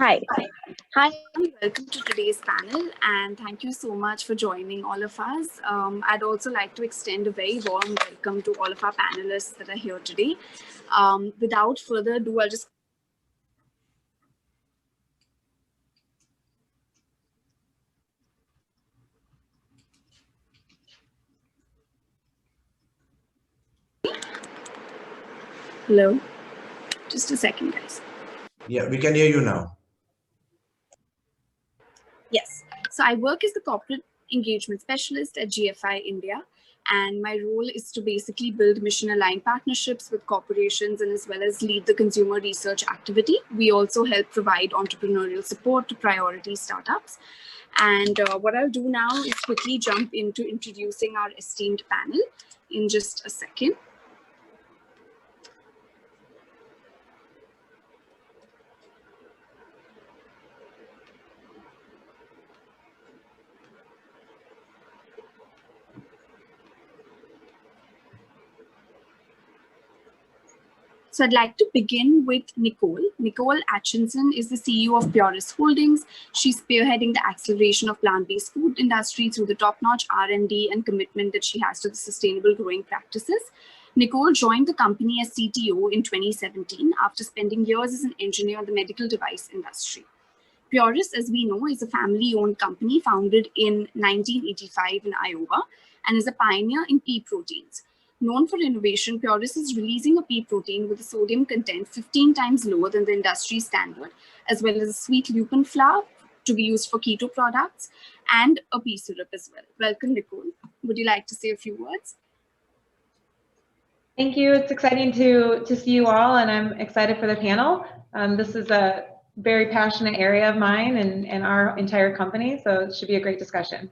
Hi. Hi, welcome to today's panel, and thank you so much for joining all of us. I'd also like to extend a very warm welcome to all of our panelists that are here today. Without further ado, I'll just Hello, just a second, guys. Yeah, we can hear you now. Yes, so I work as the corporate engagement specialist at GFI India, and my role is to basically build mission-aligned partnerships with corporations and as well as lead the consumer research activity. We also help provide entrepreneurial support to priority startups. And what I'll do now is quickly jump into introducing our esteemed panel in just a second. So I'd like to begin with Nicole. Nicole Atchison is the CEO of Puris Holdings. She's spearheading the acceleration of plant-based food industry through the top-notch R&D and commitment that she has to the sustainable growing practices. Nicole joined the company as CTO in 2017 after spending years as an engineer in the medical device industry. Puris, as we know, is a family-owned company founded in 1985 in Iowa and is a pioneer in pea proteins. Known for innovation, Puris is releasing a pea protein with a sodium content 15 times lower than the industry standard, as well as a sweet lupin flour to be used for keto products and a pea syrup as well. Welcome, Nicole. Would you like to say a few words? Thank you. It's exciting to see you all, and I'm excited for the panel. This is a very passionate area of mine and our entire company, so it should be a great discussion.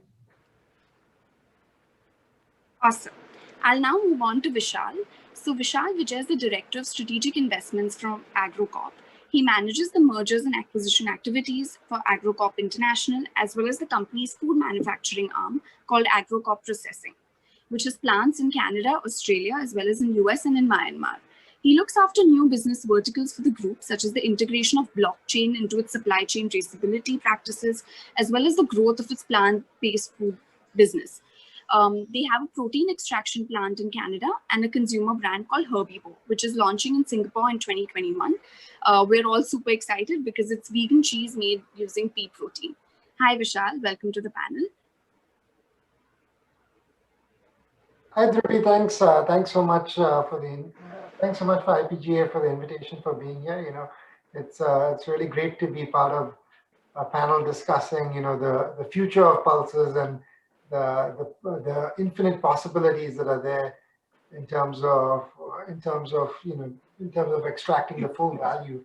Awesome. I'll now move on to Vishal. So Vijay is the Director of Strategic Investments from Agrocorp. He manages the mergers and acquisition activities for Agrocorp International, as well as the company's food manufacturing arm called Agrocorp Processing, which has plants in Canada, Australia, as well as in US and in Myanmar. He looks after new business verticals for the group, such as the integration of blockchain into its supply chain traceability practices, as well as the growth of its plant-based food business. They have a protein extraction plant in Canada and a consumer brand called Herbibo, which is launching in Singapore in 2021. We're all super excited because it's vegan cheese made using pea protein. Hi, Vishal. Welcome to the panel. Hi, Dhruvi. Thanks so much for IPGA for the invitation, for being here. You know, it's really great to be part of a panel discussing, you know, the future of pulses and the infinite possibilities that are there in terms of extracting the full value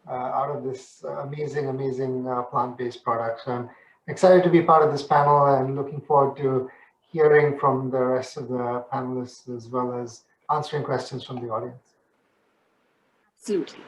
out of this amazing plant-based product. So I'm excited to be part of this panel and looking forward to hearing from the rest of the panelists as well as answering questions from the audience. Absolutely.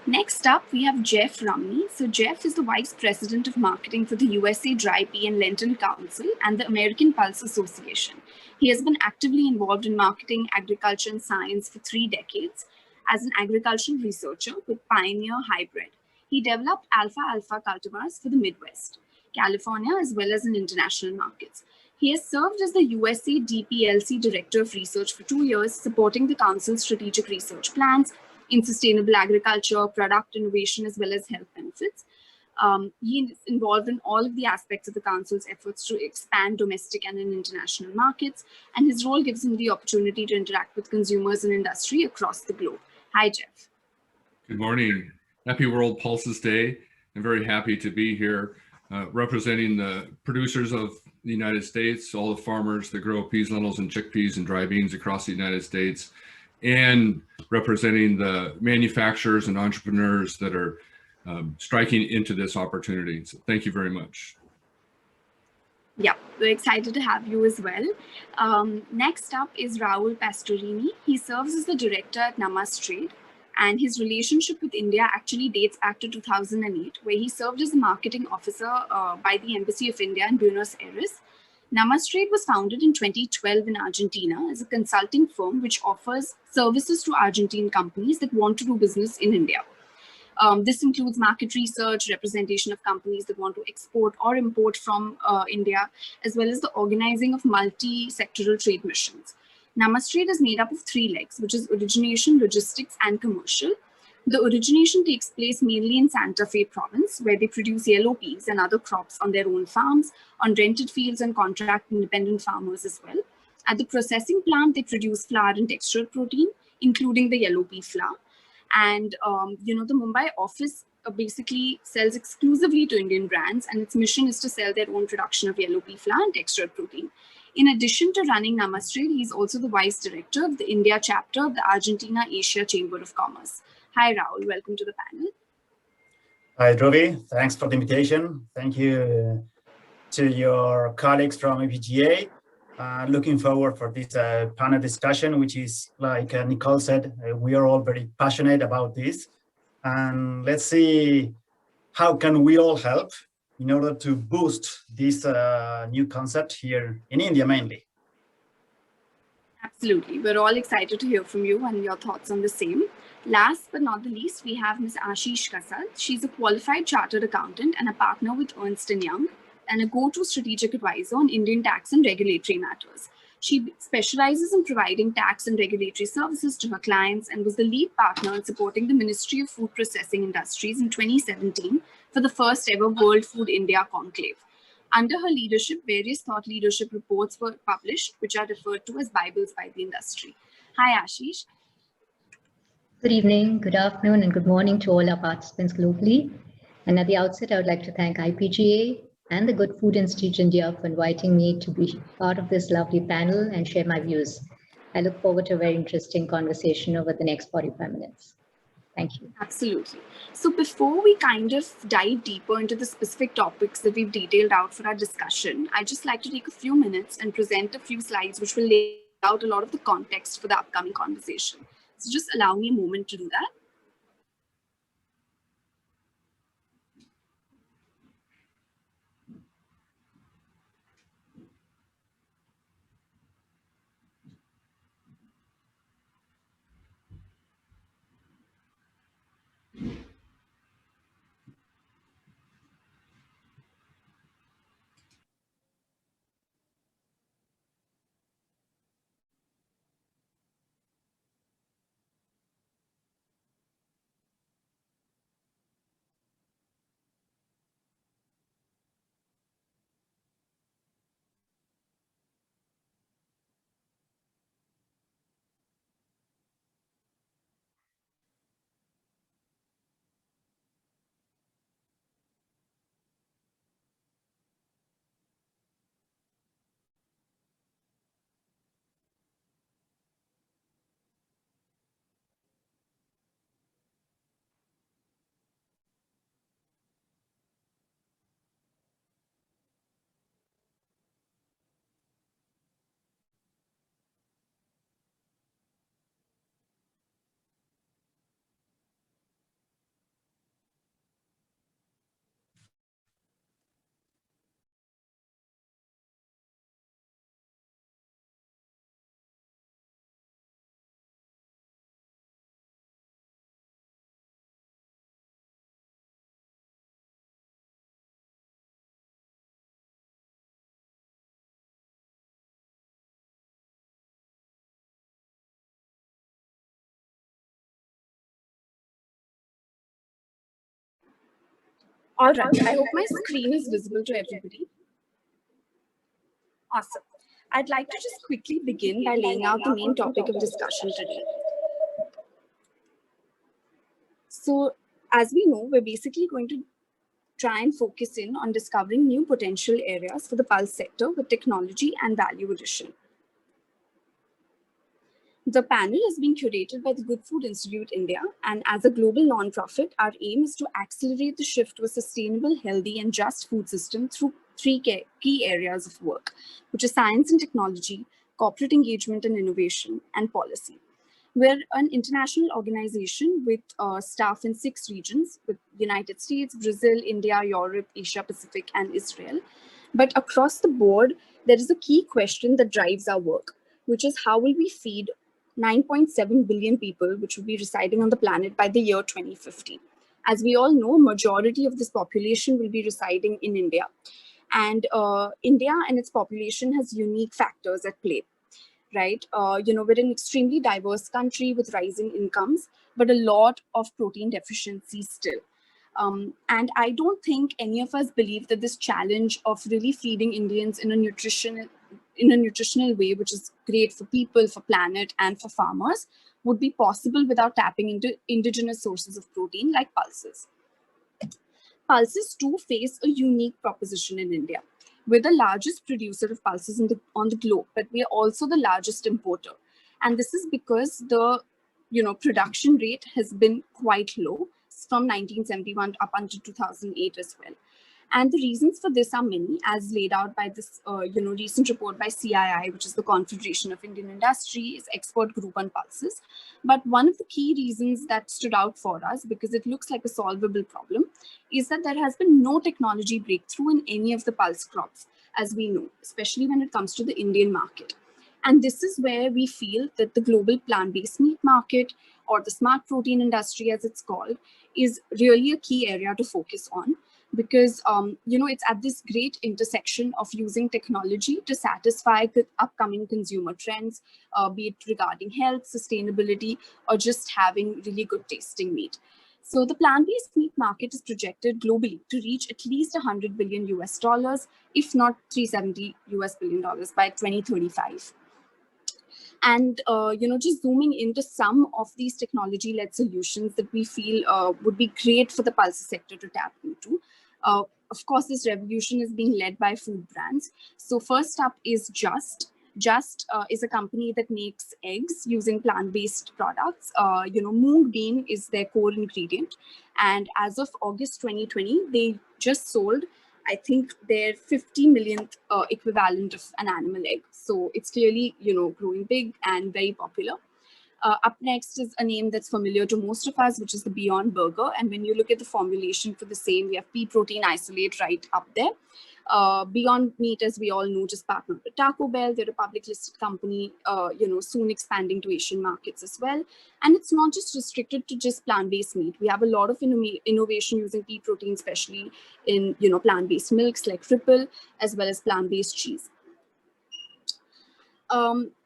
Next up, we have Jeff Rumney. So Jeff is the Vice President of Marketing for the USA Dry Pea and Lentil Council and the American Pulse Association. He has been actively involved in marketing, agriculture, and science for 3 decades as an agricultural researcher with Pioneer Hybrid. He developed alfalfa cultivars for the Midwest, California, as well as in international markets. He has served as the USA DPLC Director of Research for 2 years, supporting the Council's strategic research plans in sustainable agriculture, product innovation, as well as health benefits. He is involved in all of the aspects of the Council's efforts to expand domestic and in international markets, and his role gives him the opportunity to interact with consumers and industry across the globe. Hi, Jeff. Good morning. Happy World Pulses Day. I'm very happy to be here representing the producers of the United States, all the farmers that grow peas, lentils, and chickpeas and dry beans across the United States, and representing the manufacturers and entrepreneurs that are striking into this opportunity. So thank you very much. Yeah, we're excited to have you as well. Next up is Raul Pastorini. He serves as the director at Namastrade, and his relationship with India actually dates back to 2008, where he served as a marketing officer by the Embassy of India in Buenos Aires. Namastrade was founded in 2012 in Argentina as a consulting firm which offers services to Argentine companies that want to do business in India. This includes market research, representation of companies that want to export or import from India, as well as the organizing of multi-sectoral trade missions. Namastrade is made up of 3 legs, which is origination, logistics, and commercial. The origination takes place mainly in Santa Fe province, where they produce yellow peas and other crops on their own farms, on rented fields and contract independent farmers as well. At the processing plant, they produce flour and textured protein, including the yellow pea flour. And the Mumbai office basically sells exclusively to Indian brands, and its mission is to sell their own production of yellow pea flour and textured protein. In addition to running Namastrade, he is also the vice director of the India chapter of the Argentina Asia Chamber of Commerce. Hi, Raul. Welcome to the panel. Hi, Dhruvi. Thanks for the invitation. Thank you to your colleagues from APGA. Looking forward for this panel discussion, which is, like Nicole said, we are all very passionate about this. And let's see how can we all help in order to boost this new concept here in India mainly. Absolutely. We're all excited to hear from you and your thoughts on the same. Last but not the least, we have Ms. Aashish Kasad. She's a qualified chartered accountant and a partner with Ernst & Young, and a go-to strategic advisor on Indian tax and regulatory matters. She specializes in providing tax and regulatory services to her clients and was the lead partner in supporting the Ministry of Food Processing Industries in 2017 for the first ever World Food India Conclave. Under her leadership, various thought leadership reports were published, which are referred to as Bibles by the industry. Hi, Aashish. Good evening, good afternoon, and good morning to all our participants globally. And at the outset, I would like to thank IPGA and the Good Food Institute India for inviting me to be part of this lovely panel and share my views. I look forward to a very interesting conversation over the next 45 minutes. Thank you. Absolutely. So before we kind of dive deeper into the specific topics that we've detailed out for our discussion, I'd just like to take a few minutes and present a few slides which will lay out a lot of the context for the upcoming conversation. So just allow me a moment to do that. All right, I hope my screen is visible to everybody. Awesome. I'd like to just quickly begin by laying out the main topic of discussion today. So, as we know, we're basically going to try and focus in on discovering new potential areas for the pulse sector with technology and value addition. The panel is being curated by the Good Food Institute India, and as a global non-profit, our aim is to accelerate the shift to a sustainable, healthy, and just food system through 3 key areas of work, which is science and technology, corporate engagement and innovation, and policy. We're an international organization with staff in 6 regions, with United States, Brazil, India, Europe, Asia Pacific, and Israel. But across the board, there is a key question that drives our work, which is how will we feed 9.7 billion people, which will be residing on the planet by the year 2050. As we all know, majority of this population will be residing in India. And India and its population has unique factors at play, right? We're an extremely diverse country with rising incomes, but a lot of protein deficiencies still. And I don't think any of us believe that this challenge of really feeding Indians in a nutritional way, which is great for people, for planet, and for farmers, would be possible without tapping into indigenous sources of protein like pulses. Pulses too face a unique proposition in India. We're the largest producer of pulses on the globe, but we are also the largest importer. And this is because the production rate has been quite low from 1971 up until 2008 as well. And the reasons for this are many, as laid out by this recent report by CII, which is the Confederation of Indian Industries expert group on pulses. But one of the key reasons that stood out for us, because it looks like a solvable problem, is that there has been no technology breakthrough in any of the pulse crops, as we know, especially when it comes to the Indian market. And this is where we feel that the global plant-based meat market, or the smart protein industry as it's called, is really a key area to focus on. Because, it's at this great intersection of using technology to satisfy the upcoming consumer trends, be it regarding health, sustainability, or just having really good tasting meat. So the plant-based meat market is projected globally to reach at least $100 billion US, if not $370 billion by 2035. And, just zooming into some of these technology-led solutions that we feel would be great for the pulses sector to tap into. Of course, this revolution is being led by food brands. So first up is Just. Just is a company that makes eggs using plant-based products. Moong bean is their core ingredient. And as of August 2020, they just sold, I think, their 50 millionth equivalent of an animal egg. So it's clearly, growing big and very popular. Up next is a name that's familiar to most of us, which is the Beyond Burger. And when you look at the formulation for the same, we have pea protein isolate right up there. Beyond Meat, as we all know, just partnered with Taco Bell. They're a public listed company, soon expanding to Asian markets as well. And it's not just restricted to just plant-based meat. We have a lot of innovation using pea protein, especially in, plant-based milks like Ripple, as well as plant-based cheese.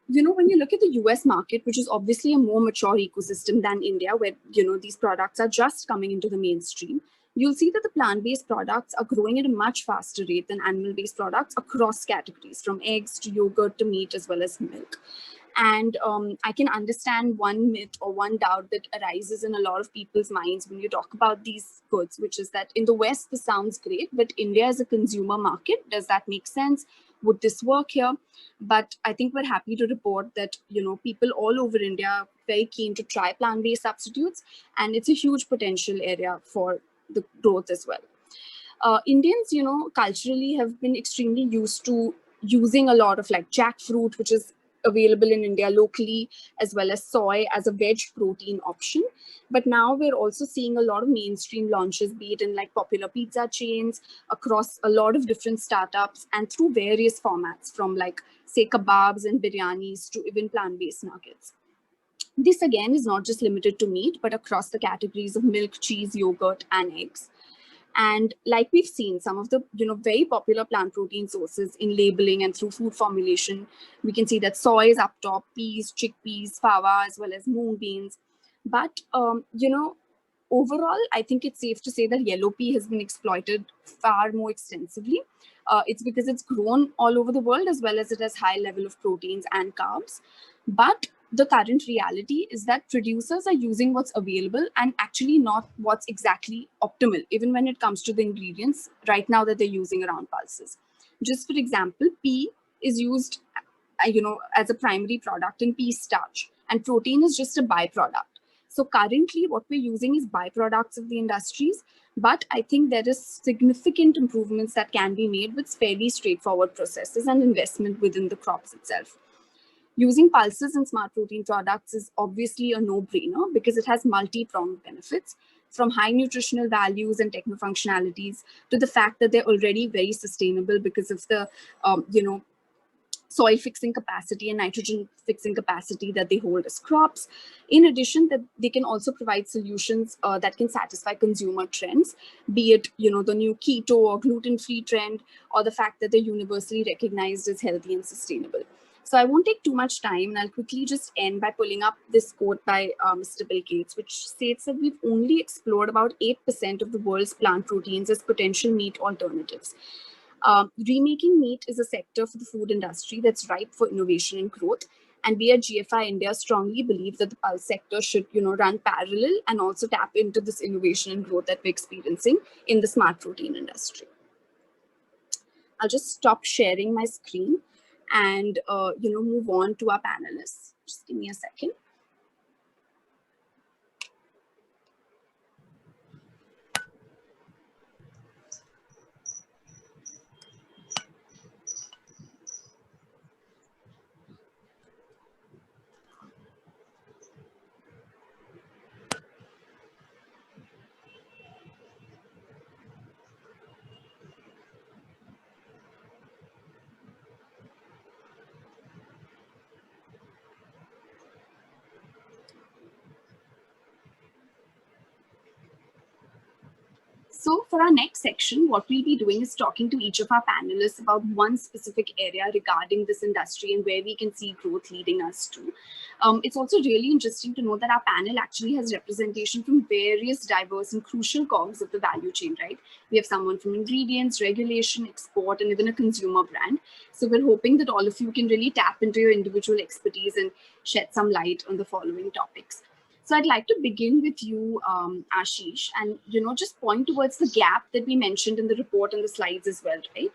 When you look at the US market, which is obviously a more mature ecosystem than India, where, these products are just coming into the mainstream, you'll see that the plant-based products are growing at a much faster rate than animal-based products across categories, from eggs to yogurt to meat, as well as milk. And I can understand one myth or one doubt that arises in a lot of people's minds when you talk about these goods, which is that in the West, this sounds great, but India is a consumer market. Does that make sense? Would this work here? But I think we're happy to report that, people all over India are very keen to try plant-based substitutes, and it's a huge potential area for the growth as well. Indians, culturally have been extremely used to using a lot of like jackfruit, which is available in India locally, as well as soy as a veg protein option. But now we're also seeing a lot of mainstream launches, be it in like popular pizza chains, across a lot of different startups, and through various formats, from like, say, kebabs and biryanis to even plant-based nuggets. This again is not just limited to meat, but across the categories of milk, cheese, yogurt, and eggs. And like we've seen, some of the very popular plant protein sources in labeling and through food formulation, we can see that soy is up top, peas, chickpeas, fava, as well as moong beans. But overall, I think it's safe to say that yellow pea has been exploited far more extensively. It's because it's grown all over the world, as well as it has high level of proteins and carbs. But the current reality is that producers are using what's available and actually not what's exactly optimal, even when it comes to the ingredients right now that they're using around pulses. Just for example, pea is used, as a primary product in pea starch, and protein is just a byproduct. So currently what we're using is byproducts of the industries, but I think there is significant improvements that can be made with fairly straightforward processes and investment within the crops itself. Using pulses in smart protein products is obviously a no-brainer because it has multi-pronged benefits, from high nutritional values and techno-functionalities to the fact that they're already very sustainable because of the, soil fixing capacity and nitrogen fixing capacity that they hold as crops. In addition, that they can also provide solutions that can satisfy consumer trends, be it the new keto or gluten-free trend, or the fact that they're universally recognized as healthy and sustainable. So I won't take too much time, and I'll quickly just end by pulling up this quote by Mr. Bill Gates, which states that we've only explored about 8% of the world's plant proteins as potential meat alternatives. Remaking meat is a sector for the food industry that's ripe for innovation and growth. And we at GFI India strongly believe that the pulse sector should, run parallel and also tap into this innovation and growth that we're experiencing in the smart protein industry. I'll just stop sharing my screen and, move on to our panelists. Just give me a second. So for our next section, what we'll be doing is talking to each of our panelists about one specific area regarding this industry and where we can see growth leading us to. It's also really interesting to know that our panel actually has representation from various diverse and crucial cogs of the value chain, right? We have someone from ingredients, regulation, export, and even a consumer brand. So we're hoping that all of you can really tap into your individual expertise and shed some light on the following topics. So I'd like to begin with you, Aashish, and just point towards the gap that we mentioned in the report and the slides as well, right?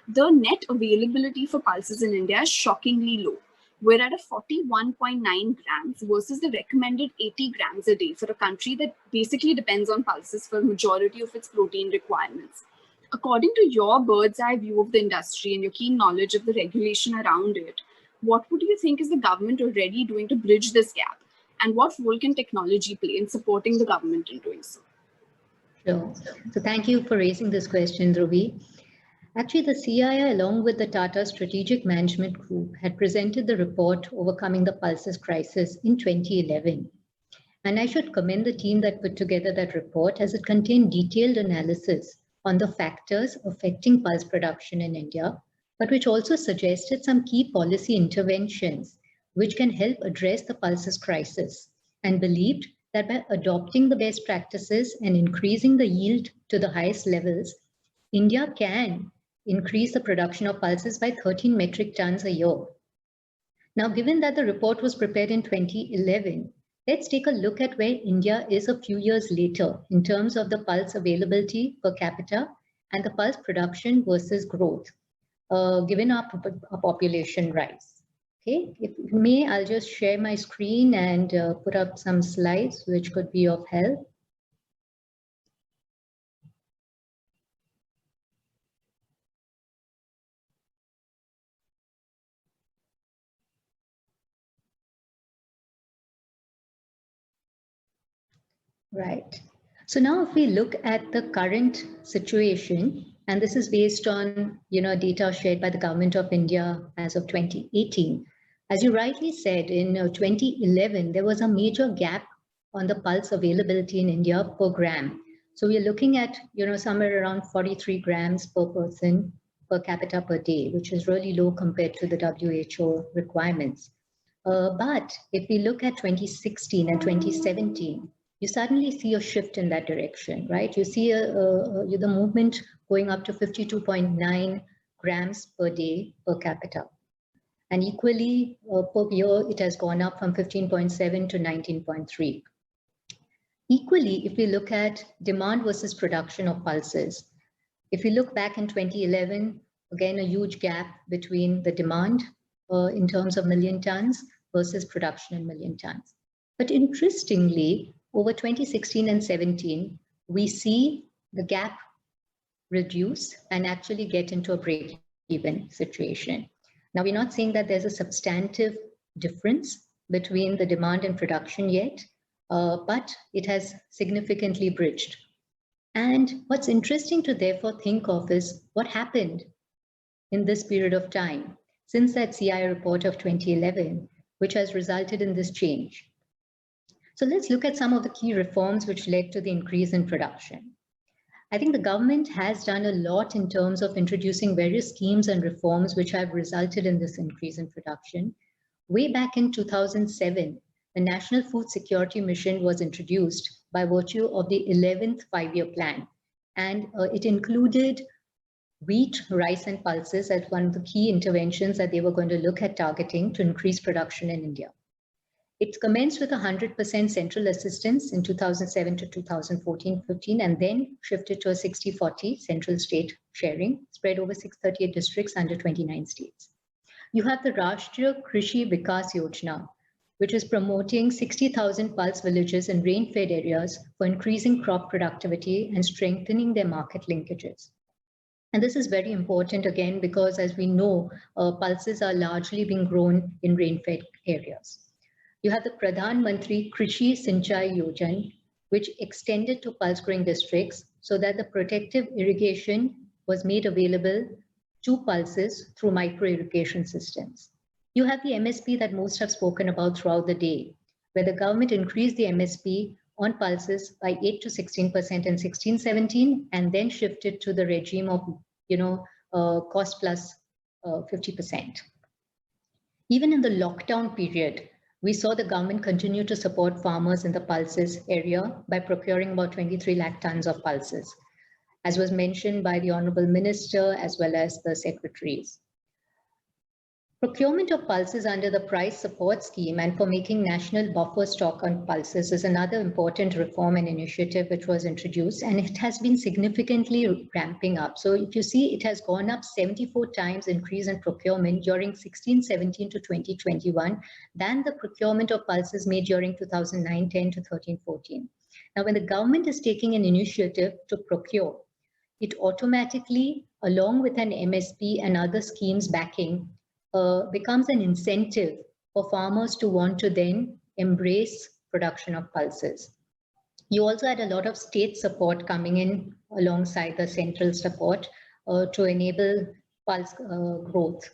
The net availability for pulses in India is shockingly low. We're at a 41.9 grams versus the recommended 80 grams a day for a country that basically depends on pulses for the majority of its protein requirements. According to your bird's eye view of the industry and your keen knowledge of the regulation around it, what would you think is the government already doing to bridge this gap? And what role can technology play in supporting the government in doing so? Sure. So thank you for raising this question, Dhruvi. Actually, the CII, along with the Tata Strategic Management Group, had presented the report Overcoming the Pulses Crisis in 2011. And I should commend the team that put together that report, as it contained detailed analysis on the factors affecting pulse production in India, but which also suggested some key policy interventions which can help address the pulses crisis, and believed that by adopting the best practices and increasing the yield to the highest levels, India can increase the production of pulses by 13 metric tons a year. Now, given that the report was prepared in 2011, let's take a look at where India is a few years later in terms of the pulse availability per capita and the pulse production versus growth, given our population rise. Okay, if you may, I'll just share my screen and put up some slides which could be of help. Right. So now if we look at the current situation, and this is based on data shared by the Government of India as of 2018. As you rightly said, in 2011, there was a major gap on the pulse availability in India per gram. So we're looking at, somewhere around 43 grams per person per capita per day, which is really low compared to the WHO requirements. But if we look at 2016 and 2017, you suddenly see a shift in that direction, right? You see the movement going up to 52.9 grams per day per capita. And equally, per year, it has gone up from 15.7 to 19.3. Equally, if we look at demand versus production of pulses, if we look back in 2011, again, a huge gap between the demand in terms of million tons versus production in million tons. But interestingly, over 2016 and 17, we see the gap reduce and actually get into a break-even situation. Now, we're not saying that there's a substantive difference between the demand and production yet, but it has significantly bridged. And what's interesting to therefore think of is what happened in this period of time. since that CI report of 2011, which has resulted in this change. So let's look at some of the key reforms which led to the increase in production. I think the government has done a lot in terms of introducing various schemes and reforms which have resulted in this increase in production. Way back in 2007, the National Food Security Mission was introduced by virtue of the 11th five-year plan. And it included wheat, rice, and pulses as one of the key interventions that they were going to look at targeting to increase production in India. It commenced with 100% central assistance in 2007 to 2014-15, and then shifted to a 60-40 central state sharing, spread over 638 districts under 29 states. You have the Rashtriya Krishi Vikas Yojana, which is promoting 60,000 pulse villages in rain-fed areas for increasing crop productivity and strengthening their market linkages. And this is very important again, because as we know, pulses are largely being grown in rain-fed areas. You have the Pradhan Mantri Krishi Sinchai Yojana, which extended to pulse growing districts so that the protective irrigation was made available to pulses through micro irrigation systems. You have the MSP that most have spoken about throughout the day, where the government increased the MSP on pulses by 8 to 16% in 16-17, and then shifted to the regime of, cost plus 50%. Even in the lockdown period, we saw the government continue to support farmers in the pulses area by procuring about 23 lakh tons of pulses, as was mentioned by the Honorable Minister as well as the secretaries. Procurement of pulses under the price support scheme and for making national buffer stock on pulses is another important reform and initiative which was introduced, and it has been significantly ramping up. So if you see, it has gone up 74 times increase in procurement during 16-17 to 2021 than the procurement of pulses made during 2009-10 to 13-14. Now, when the government is taking an initiative to procure, it automatically, along with an MSP and other schemes backing, becomes an incentive for farmers to want to then embrace production of pulses. You also had a lot of state support coming in alongside the central support to enable pulse growth.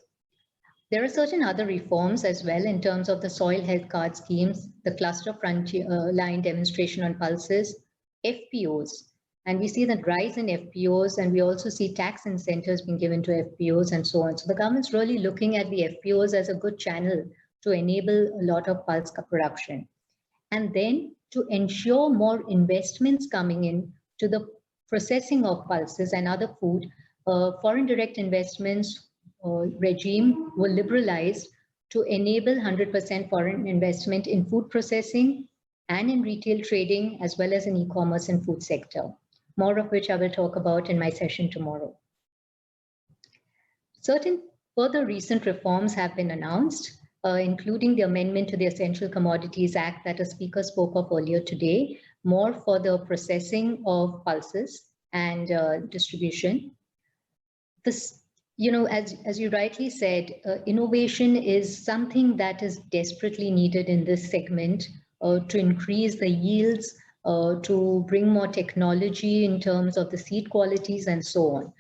There are certain other reforms as well in terms of the soil health card schemes, the cluster frontier line demonstration on pulses, FPOs. And we see the rise in FPOs, and we also see tax incentives being given to FPOs and so on. So the government's really looking at the FPOs as a good channel to enable a lot of pulse production. And then to ensure more investments coming in to the processing of pulses and other food, foreign direct investments regime were liberalized to enable 100% foreign investment in food processing and in retail trading, as well as in e-commerce and food sector. More of which I will talk about in my session tomorrow. Certain further recent reforms have been announced, including the amendment to the Essential Commodities Act that a speaker spoke of earlier today, more for the processing of pulses and distribution. This, as you rightly said, innovation is something that is desperately needed in this segment to increase the yields, to bring more technology in terms of the seed qualities and so on.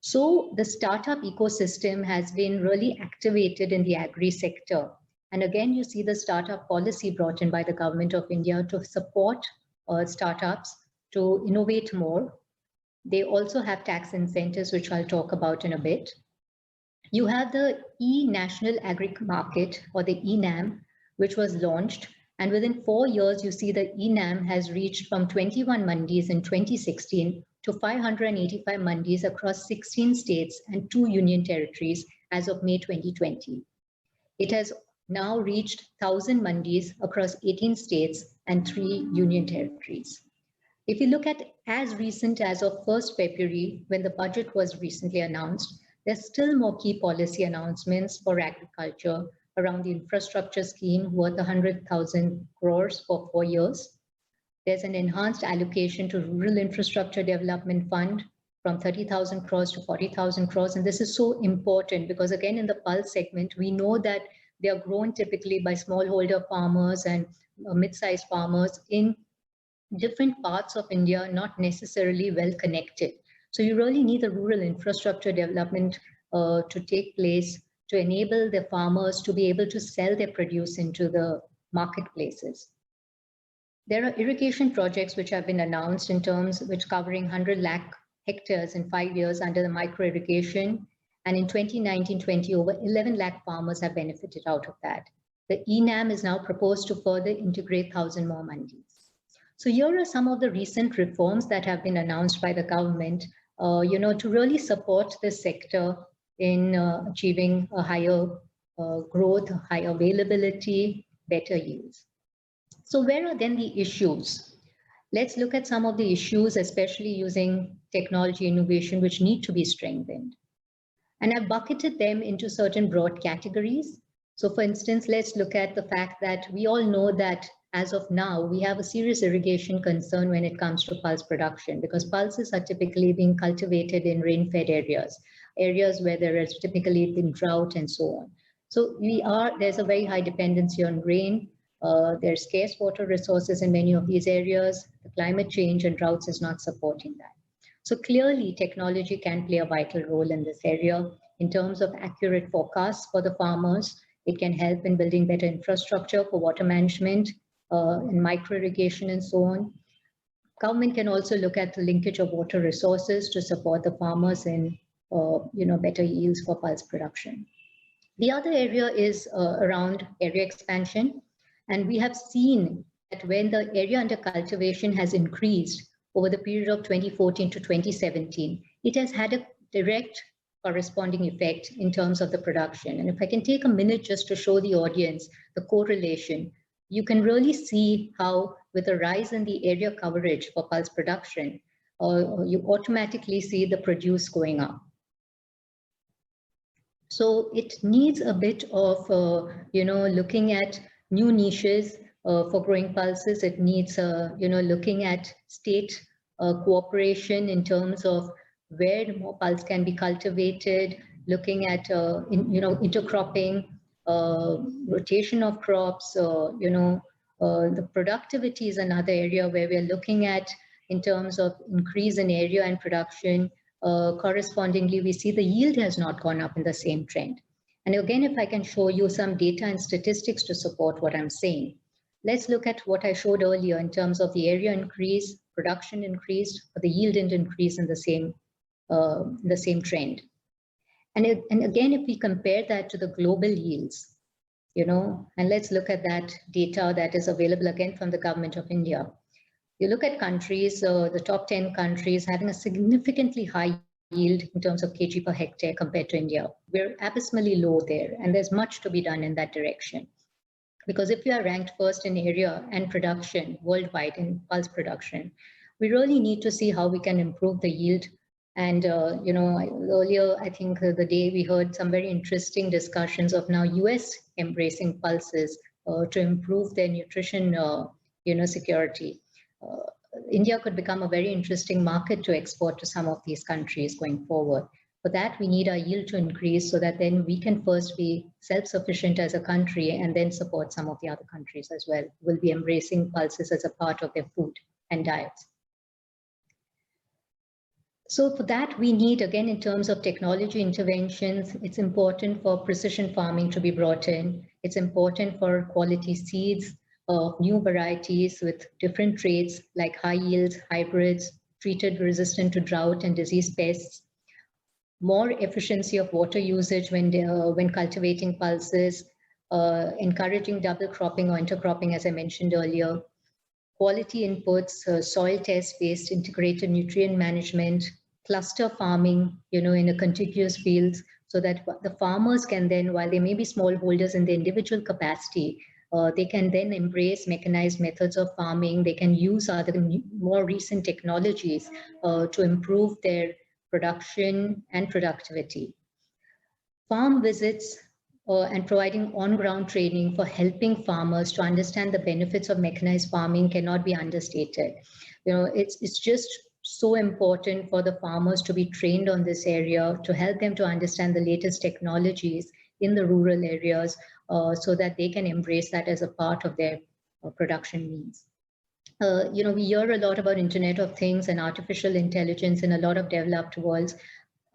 So the startup ecosystem has been really activated in the agri sector. And again, you see the startup policy brought in by the government of India to support startups to innovate more. They also have tax incentives, which I'll talk about in a bit. You have the e-National Agri Market, or the e-NAM, which was launched. And within 4 years, you see the e-NAM has reached from 21 mandis in 2016 to 585 mandis across 16 states and 2 union territories as of May 2020. It has now reached 1,000 mandis across 18 states and 3 union territories. If you look at as recent as of 1st February, when the budget was recently announced, there's still more key policy announcements for agriculture around the infrastructure scheme worth 100,000 crores for 4 years. There's an enhanced allocation to Rural Infrastructure Development Fund from 30,000 crores to 40,000 crores. And this is so important because, again, in the pulse segment, we know that they are grown typically by smallholder farmers and mid-sized farmers in different parts of India, not necessarily well connected. So you really need the rural infrastructure development to take place to enable the farmers to be able to sell their produce into the marketplaces. There are irrigation projects which have been announced in terms which covering 100 lakh hectares in 5 years under the micro irrigation. And in 2019-20, over 11 lakh farmers have benefited out of that. The ENAM is now proposed to further integrate 1,000 more mandis. So here are some of the recent reforms that have been announced by the government, to really support this sector in achieving a higher growth, higher availability, better yields. So where are then the issues? Let's look at some of the issues, especially using technology innovation, which need to be strengthened. And I've bucketed them into certain broad categories. So for instance, let's look at the fact that we all know that as of now, we have a serious irrigation concern when it comes to pulse production, because pulses are typically being cultivated in rain-fed areas where there has typically been drought and so on. So there's a very high dependency on rain. There's scarce water resources in many of these areas. The climate change and droughts is not supporting that. So clearly, technology can play a vital role in this area in terms of accurate forecasts for the farmers. It can help in building better infrastructure for water management, and micro irrigation and so on. Government can also look at the linkage of water resources to support the farmers in better yields for pulse production. The other area is around area expansion. And we have seen that when the area under cultivation has increased over the period of 2014 to 2017, it has had a direct corresponding effect in terms of the production. And if I can take a minute just to show the audience the correlation, you can really see how with a rise in the area coverage for pulse production, you automatically see the produce going up. So it needs a bit of, looking at new niches for growing pulses. It needs, looking at state cooperation in terms of where more pulse can be cultivated, looking at, intercropping, rotation of crops, the productivity is another area where we're looking at in terms of increase in area and production. Correspondingly, we see the yield has not gone up in the same trend. And again, if I can show you some data and statistics to support what I'm saying, let's look at what I showed earlier in terms of the area increase, production increased, but the yield didn't increase in the same trend. And again, if we compare that to the global yields, and let's look at that data that is available again from the government of India. You look at countries, the top 10 countries having a significantly high yield in terms of kg per hectare compared to India. We're abysmally low there, and there's much to be done in that direction. Because if we are ranked first in area and production worldwide in pulse production, we really need to see how we can improve the yield. And, earlier, I think the day we heard some very interesting discussions of now US embracing pulses to improve their nutrition, security. India could become a very interesting market to export to some of these countries going forward. For that, we need our yield to increase so that then we can first be self-sufficient as a country and then support some of the other countries as well. We'll be embracing pulses as a part of their food and diets. So for that, we need, again, in terms of technology interventions, it's important for precision farming to be brought in. It's important for quality seeds, new varieties with different traits like high yields, hybrids, treated resistant to drought and disease pests, more efficiency of water usage when cultivating pulses, encouraging double cropping or intercropping, as I mentioned earlier, quality inputs, soil test-based integrated nutrient management, cluster farming, in a contiguous fields, so that the farmers can then, while they may be smallholders in the individual capacity, they can then embrace mechanized methods of farming. They can use other more recent technologies to improve their production and productivity. Farm visits and providing on-ground training for helping farmers to understand the benefits of mechanized farming cannot be understated. It's just so important for the farmers to be trained on this area, to help them to understand the latest technologies in the rural areas so that they can embrace that as a part of their production needs. We hear a lot about Internet of Things and artificial intelligence in a lot of developed worlds.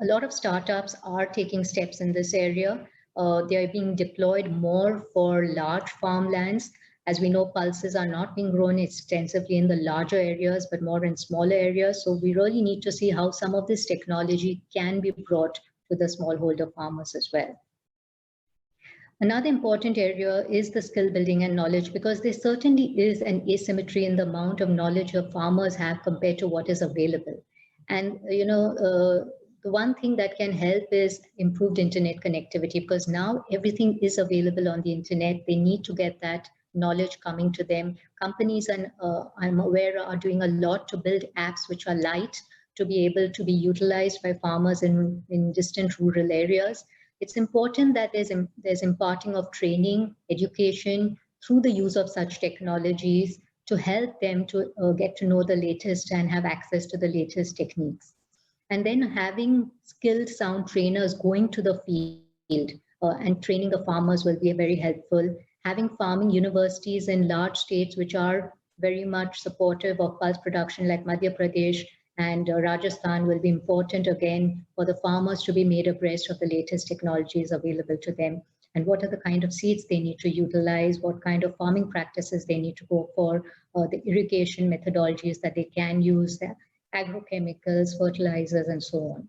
A lot of startups are taking steps in this area, They are being deployed more for large farmlands. As we know, pulses are not being grown extensively in the larger areas, but more in smaller areas. So we really need to see how some of this technology can be brought to the smallholder farmers as well. Another important area is the skill building and knowledge, because there certainly is an asymmetry in the amount of knowledge that farmers have compared to what is available. And, the one thing that can help is improved internet connectivity, because now everything is available on the internet. They need to get that knowledge coming to them. Companies, and I'm aware, are doing a lot to build apps which are light to be able to be utilized by farmers in distant rural areas. It's important that there's imparting of training, education through the use of such technologies to help them to get to know the latest and have access to the latest techniques. And then having skilled, sound trainers going to the field and training the farmers will be very helpful. Having farming universities in large states which are very much supportive of pulse production, like Madhya Pradesh and Rajasthan, will be important again for the farmers to be made abreast of the latest technologies available to them, and what are the kind of seeds they need to utilize, what kind of farming practices they need to go for, the irrigation methodologies that they can use, the agrochemicals, fertilizers, and so on.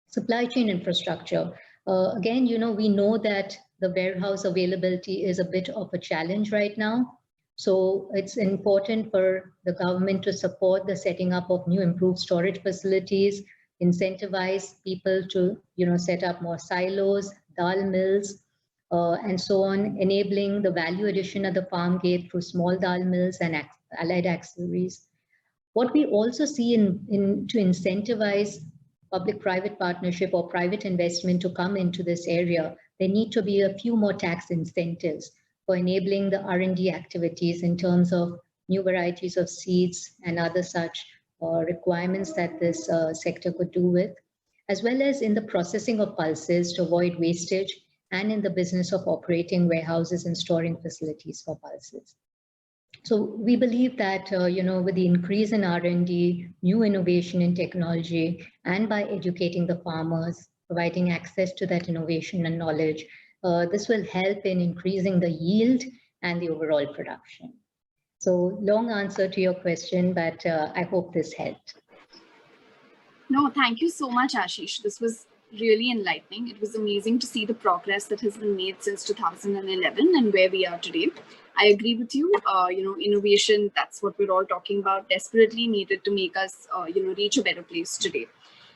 Supply chain infrastructure. Again, we know that the warehouse availability is a bit of a challenge right now. So it's important for the government to support the setting up of new improved storage facilities, incentivize people to, set up more silos, dal mills, and so on, enabling the value addition at the farm gate through small dal mills and allied auxiliaries. What we also see to incentivize public-private partnership or private investment to come into this area, there need to be a few more tax incentives for enabling the R&D activities in terms of new varieties of seeds and other such requirements that this sector could do with, as well as in the processing of pulses to avoid wastage, and in the business of operating warehouses and storing facilities for pulses. So we believe that, with the increase in R&D, new innovation in technology, and by educating the farmers, providing access to that innovation and knowledge, this will help in increasing the yield and the overall production. So long answer to your question, but I hope this helped. No, thank you so much, Aashish. This was really enlightening. It was amazing to see the progress that has been made since 2011 and where we are today. I agree with you. Innovation, that's what we're all talking about, desperately needed to make us, reach a better place today.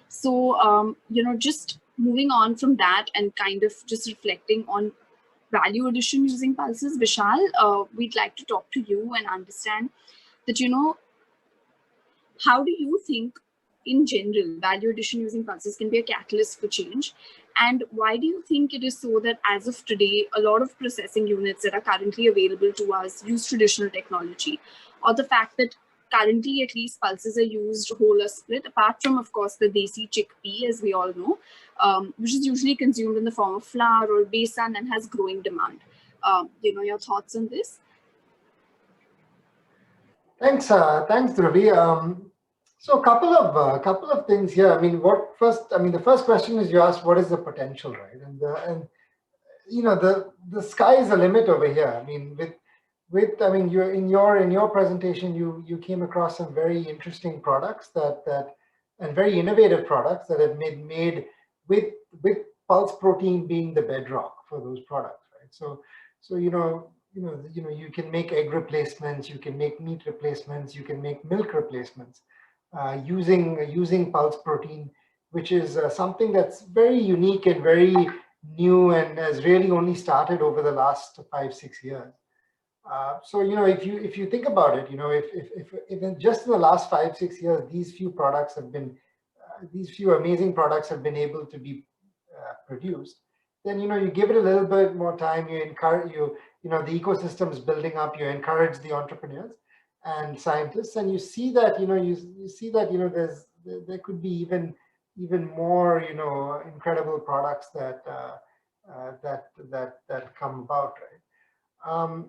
So, just moving on from that and kind of just reflecting on value addition using pulses, Vishal, we'd like to talk to you and understand that, how do you think in general, value addition using pulses can be a catalyst for change? And why do you think it is so that as of today, a lot of processing units that are currently available to us use traditional technology? Or the fact that currently at least pulses are used whole or split, apart from, of course, the desi chickpea, as we all know, which is usually consumed in the form of flour or besan and has growing demand. Your thoughts on this? Thanks, Dhruvi. So a couple of things here. I mean, the first question is you asked, what is the potential, right? And the sky is the limit over here. I mean, you're in your presentation, you came across some very interesting products and very innovative products that have been made with pulse protein being the bedrock for those products, right? So you can make egg replacements, you can make meat replacements, you can make milk replacements. Using pulse protein, which is something that's very unique and very new and has really only started over the last 5-6 years. So if you think about it, if in just in the last 5-6 years, these few amazing products have been able to be produced, then you give it a little bit more time, you encourage the ecosystem is building up, you encourage the entrepreneurs and scientists, and you see that there could be even more incredible products that come about, right?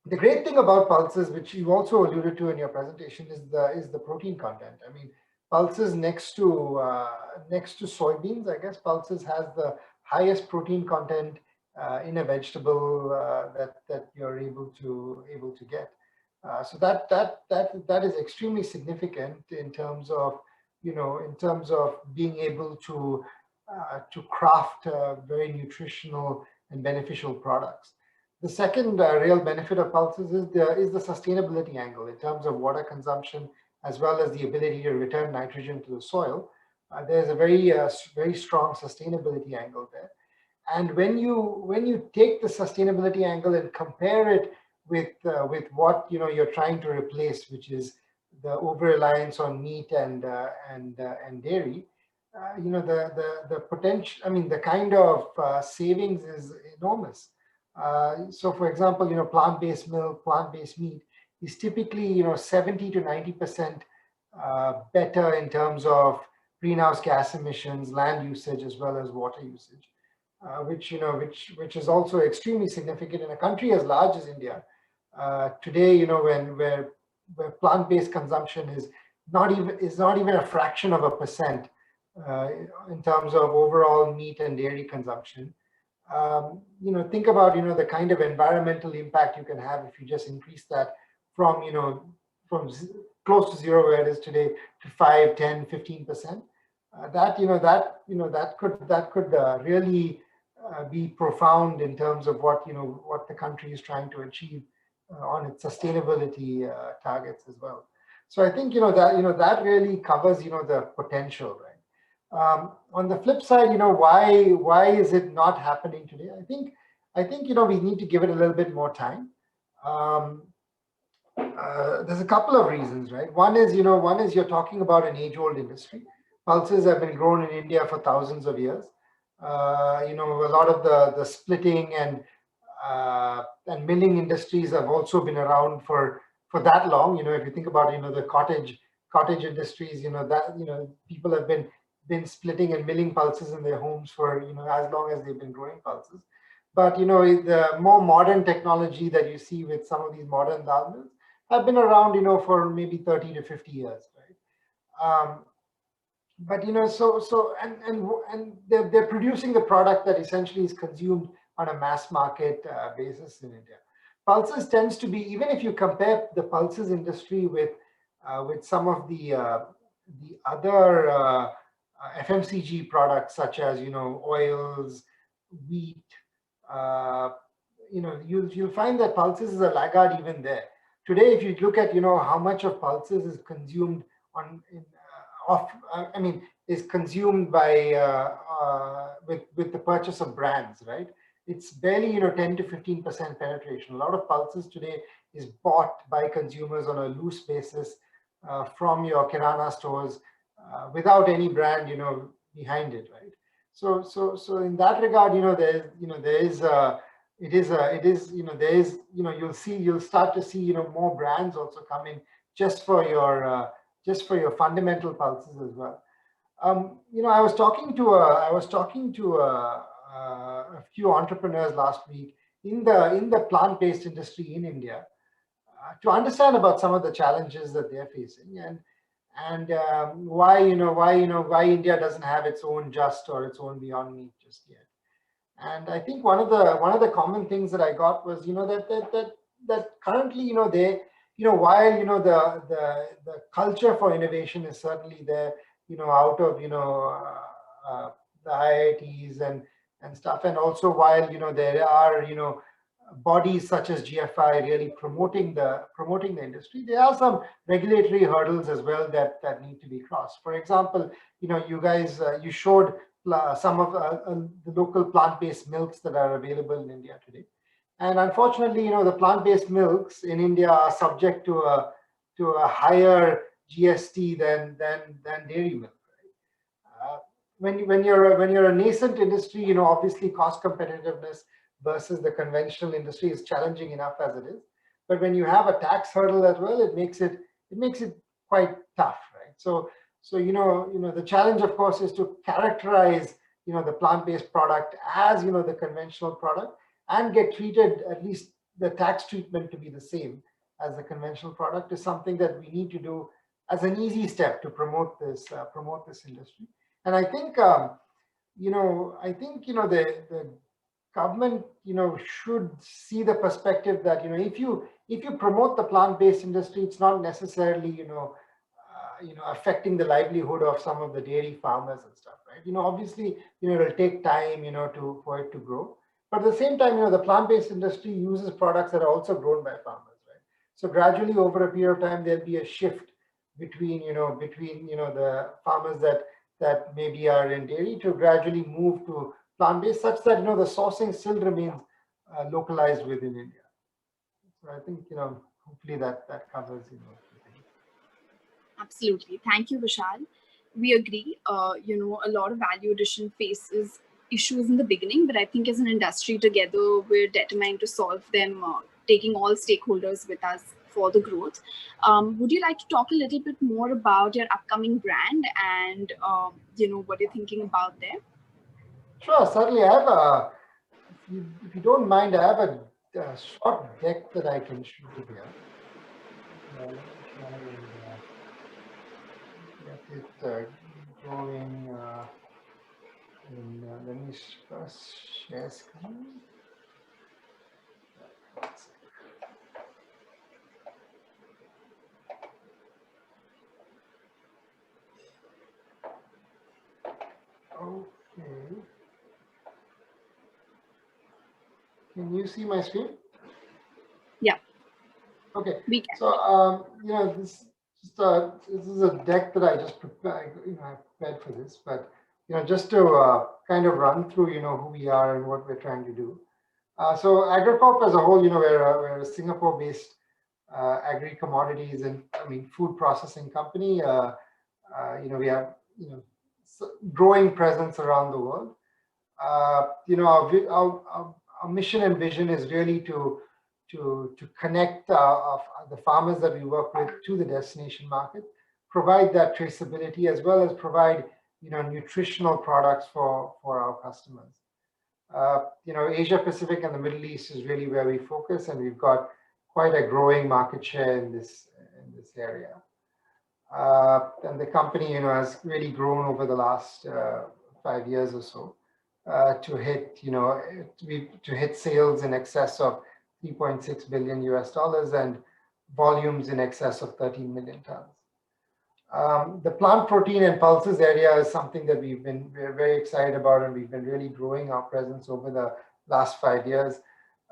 The great thing about pulses, which you also alluded to in your presentation, is the protein content. I mean, pulses next to soybeans, I guess pulses has the highest protein content in a vegetable that you're able to get. So that is extremely significant in terms of being able to craft very nutritional and beneficial products. The second real benefit of pulses is the sustainability angle in terms of water consumption, as well as the ability to return nitrogen to the soil. There's a very strong sustainability angle there. And when you take the sustainability angle and compare it with what you're trying to replace, which is the over-reliance on meat and dairy, the potential, I mean, the kind of savings is enormous. So, for example, plant-based milk, plant-based meat is typically 70 to 90% better in terms of greenhouse gas emissions, land usage, as well as water usage. Which is also extremely significant in a country as large as India. Today, where plant-based consumption is not even a fraction of a percent in terms of overall meat and dairy consumption. Think about the kind of environmental impact you can have if you just increase that from close to zero where it is today to 5, 10, 15%. That could really be profound in terms of what the country is trying to achieve on its sustainability targets as well. So I think that really covers the potential, right? On the flip side, why is it not happening today? I think we need to give it a little bit more time. There's a couple of reasons, right? One is you're talking about an age-old industry. Pulses have been grown in India for thousands of years. A lot of the splitting and milling industries have also been around for that long. If you think about the cottage industries, people have been splitting and milling pulses in their homes for as long as they've been growing pulses. But the more modern technology that you see with some of these modern dal mills have been around for maybe 30 to 50 years, right? But and they're producing the product that essentially is consumed on a mass market basis in India. Pulses tends to be, even if you compare the pulses industry with some of the other FMCG products such as oils, wheat, you'll find that pulses is a laggard even there. Today, if you look at how much of pulses is consumed is consumed by with the purchase of brands, right? It's barely 10 to 15% penetration. A lot of pulses today is bought by consumers on a loose basis from your kirana stores without any brand behind it, right? So in that regard, you'll start to see more brands also come in just for your fundamental pulses as well. I was talking to a few entrepreneurs last week in the plant-based industry in India to understand about some of the challenges that they're facing and why India doesn't have its own Just or its own Beyond Meat just yet. And I think one of the common things that I got was that currently while the culture for innovation is certainly there out of the IITs and stuff, and also while there are bodies such as GFI really promoting the industry, there are some regulatory hurdles as well that need to be crossed. For example, you guys you showed some of the local plant-based milks that are available in India today. And unfortunately, the plant-based milks in India are subject to a higher GST than dairy milk. Right? When you're a nascent industry, obviously cost competitiveness versus the conventional industry is challenging enough as it is. But when you have a tax hurdle as well, it makes it quite tough, right? So the challenge, of course, is to characterize the plant-based product as the conventional product, and get treated, at least the tax treatment, to be the same as the conventional product, is something that we need to do as an easy step to promote this industry. And I think the government, should see the perspective that, if you promote the plant-based industry, it's not necessarily, affecting the livelihood of some of the dairy farmers and stuff, right? Obviously, it'll take time, for it to grow. But at the same time, the plant-based industry uses products that are also grown by farmers, right? So gradually over a period of time, there'll be a shift between the farmers that maybe are in dairy to gradually move to plant-based, such that, the sourcing still remains localized within India. So I think, hopefully that covers, Absolutely. Thank you, Vishal. We agree. A lot of value addition faces issues in the beginning, but I think as an industry together, we're determined to solve them, taking all stakeholders with us for the growth. Would you like to talk a little bit more about your upcoming brand and, what you're thinking about there? Sure, certainly. I have if you don't mind, I have a short deck that I can show you here. Let me try and get it going. Let me first share screen. Okay. Can you see my screen? Yeah. Okay. We can. So, this is a deck that I just prepared. I prepared for this, but just to kind of run through, who we are and what we're trying to do. So, Agrocorp as a whole, we're a Singapore-based agri-commodities and food processing company. We have growing presence around the world. Our mission and vision is really to connect the farmers that we work with to the destination market, provide that traceability, as well as provide nutritional products for our customers. Asia Pacific and the Middle East is really where we focus, and we've got quite a growing market share in this area. And the company has really grown over the last 5 years or so to hit sales in excess of $3.6 billion and volumes in excess of 13 million tons. The plant protein and pulses area is something that we're very excited about, and we've been really growing our presence over the last 5 years.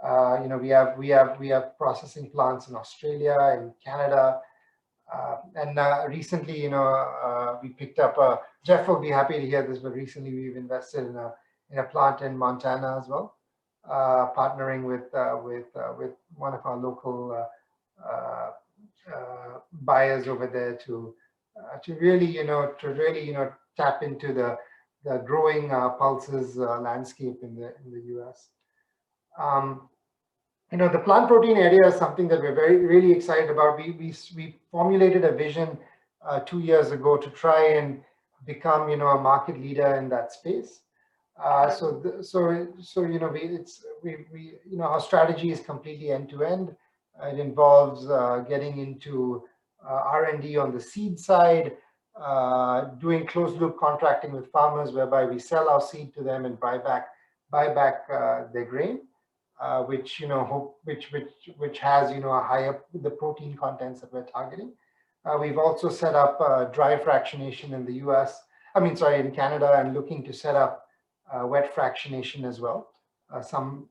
We have processing plants in Australia, in Canada, and recently, we picked up. Jeff will be happy to hear this, but recently we've invested in a plant in Montana as well, partnering with one of our local buyers over there to really tap into the growing pulses landscape in the US. The plant protein area is something that we're really excited about. We formulated a vision 2 years ago to try and become a market leader in that space. Our strategy is completely end to end. It involves getting into R&D on the seed side, doing closed loop contracting with farmers, whereby we sell our seed to them and buy back their grain, which has a higher the protein contents that we're targeting. We've also set up dry fractionation in the in Canada, and looking to set up wet fractionation as well, some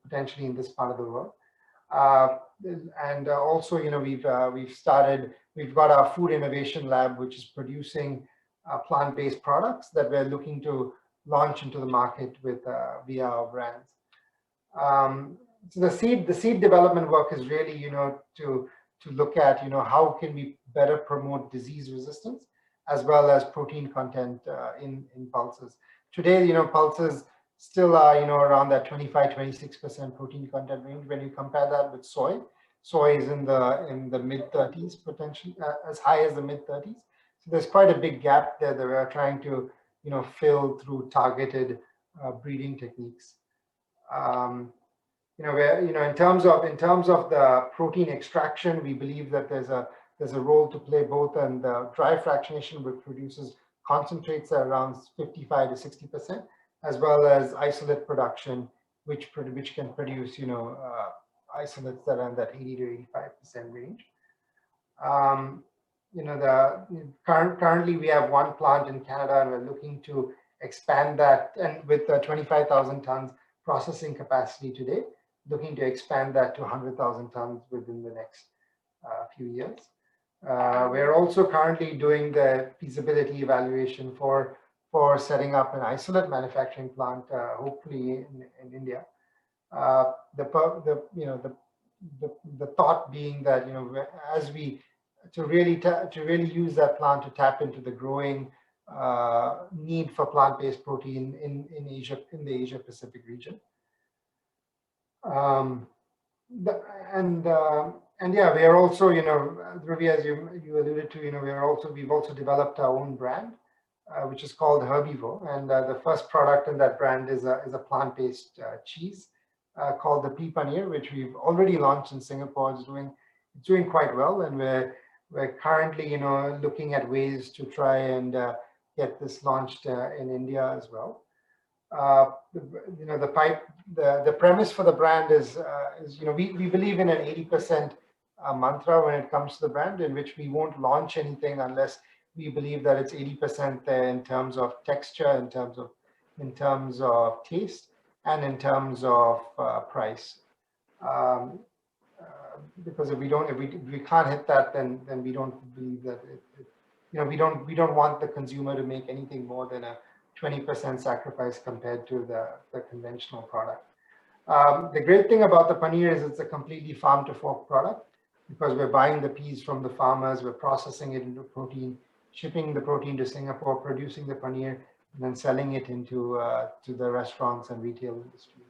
potentially in this part of the world. And also we've got our food innovation lab, which is producing plant-based products that we're looking to launch into the market with via our brands. So the seed development work is really to look at how can we better promote disease resistance as well as protein content in pulses. Today, pulses still are around that 25-26% protein content range. When you compare that with soy is in the mid-30s, potentially as high as the mid-30s. So there's quite a big gap there that we're trying to fill through targeted breeding techniques. In terms of the protein extraction, we believe that there's a role to play both in the dry fractionation, which produces concentrates at around 55 to 60%, as well as isolate production which can produce, isolates that are in that 80 to 85% range. Currently we have one plant in Canada, and we're looking to expand that, and with 25,000 tons processing capacity today, looking to expand that to 100,000 tons within the next few years. We're also currently doing the feasibility evaluation for setting up an isolate manufacturing plant, hopefully in India. The thought being that as we to really use that plant to tap into the growing need for plant-based protein in Asia, in the Asia Pacific region. And yeah, we are also, Dhruvi, as you alluded to, we've also developed our own brand, which is called Herbivore, and the first product in that brand is a plant-based cheese called the pea paneer, which we've already launched in Singapore. It's doing quite well, and we're currently, looking at ways to try and get this launched in India as well. The premise for the brand is we believe in an 80% mantra when it comes to the brand, in which we won't launch anything unless we believe that it's 80% there in terms of texture, in terms of taste, and in terms of price. Because if we can't hit that, then we don't believe that we don't want the consumer to make anything more than a 20% sacrifice compared to the conventional product. The great thing about the paneer is it's a completely farm to fork product, because we're buying the peas from the farmers, we're processing it into protein, shipping the protein to Singapore, producing the paneer, and then selling it into to the restaurants and retail industry.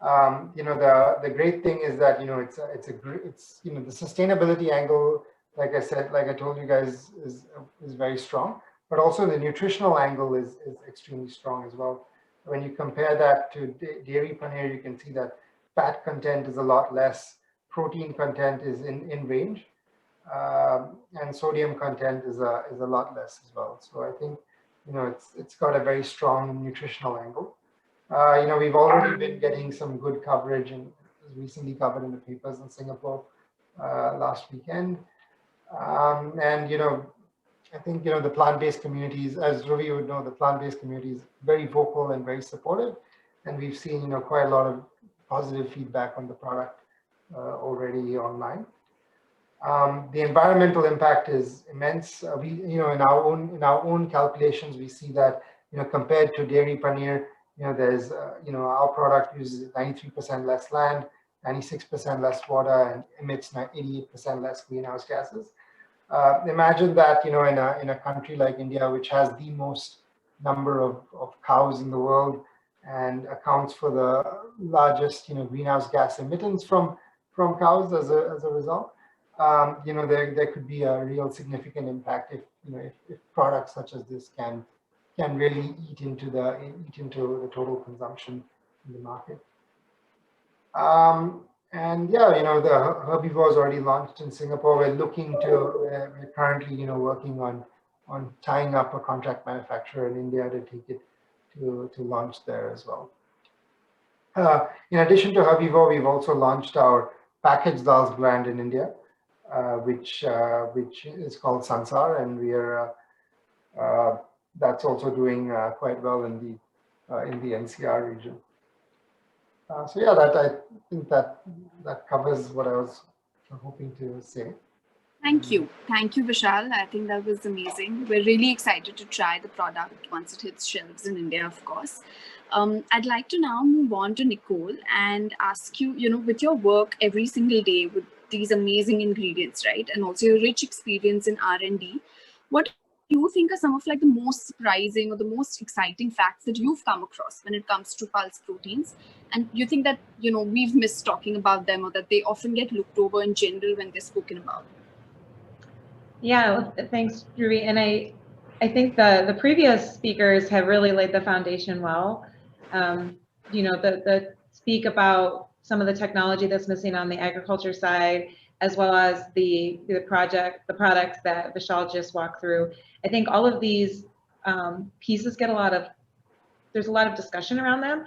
The great thing is that it's the sustainability angle, like I told you guys, is very strong, but also the nutritional angle is extremely strong as well. When you compare that to dairy paneer, you can see that fat content is a lot less, protein content is in range, and sodium content is a lot less as well. So I think it's got a very strong nutritional angle. We've already been getting some good coverage, and it was recently covered in the papers in Singapore last weekend. I think the plant-based communities, as Dhruvi would know, the plant-based community is very vocal and very supportive, and we've seen quite a lot of positive feedback on the product already online. The environmental impact is immense. We, in our own calculations, we see that compared to dairy paneer, there's our product uses 93% less land, 96% less water, and emits 88% less greenhouse gases. Imagine that in a country like India, which has the most number of cows in the world and accounts for the largest greenhouse gas emittance from cows as a result. There could be a real significant impact if products such as this can really eat into the total consumption in the market. And yeah, the Herbivore is already launched in Singapore. We're currently working on tying up a contract manufacturer in India to take it to launch there as well. In addition to Herbivore, we've also launched our packaged dals brand in India, which is called Sansar, and we are that's also doing quite well in the NCR region. So yeah, I think that covers what I was hoping to say. Thank you, Vishal. I think that was amazing. We're really excited to try the product once it hits shelves in India, of course. I'd like to now move on to Nicole and ask you, with your work every single day with these amazing ingredients, right, and also your rich experience in R&D, what do you think are some of the most surprising or the most exciting facts that you've come across when it comes to pulse proteins? And you think that, we've missed talking about them, or that they often get looked over in general when they're spoken about? Yeah, thanks, Dhruvi. And I think the previous speakers have really laid the foundation well. The speak about some of the technology that's missing on the agriculture side, as well as the products that Vishal just walked through. I think all of these pieces get there's a lot of discussion around them,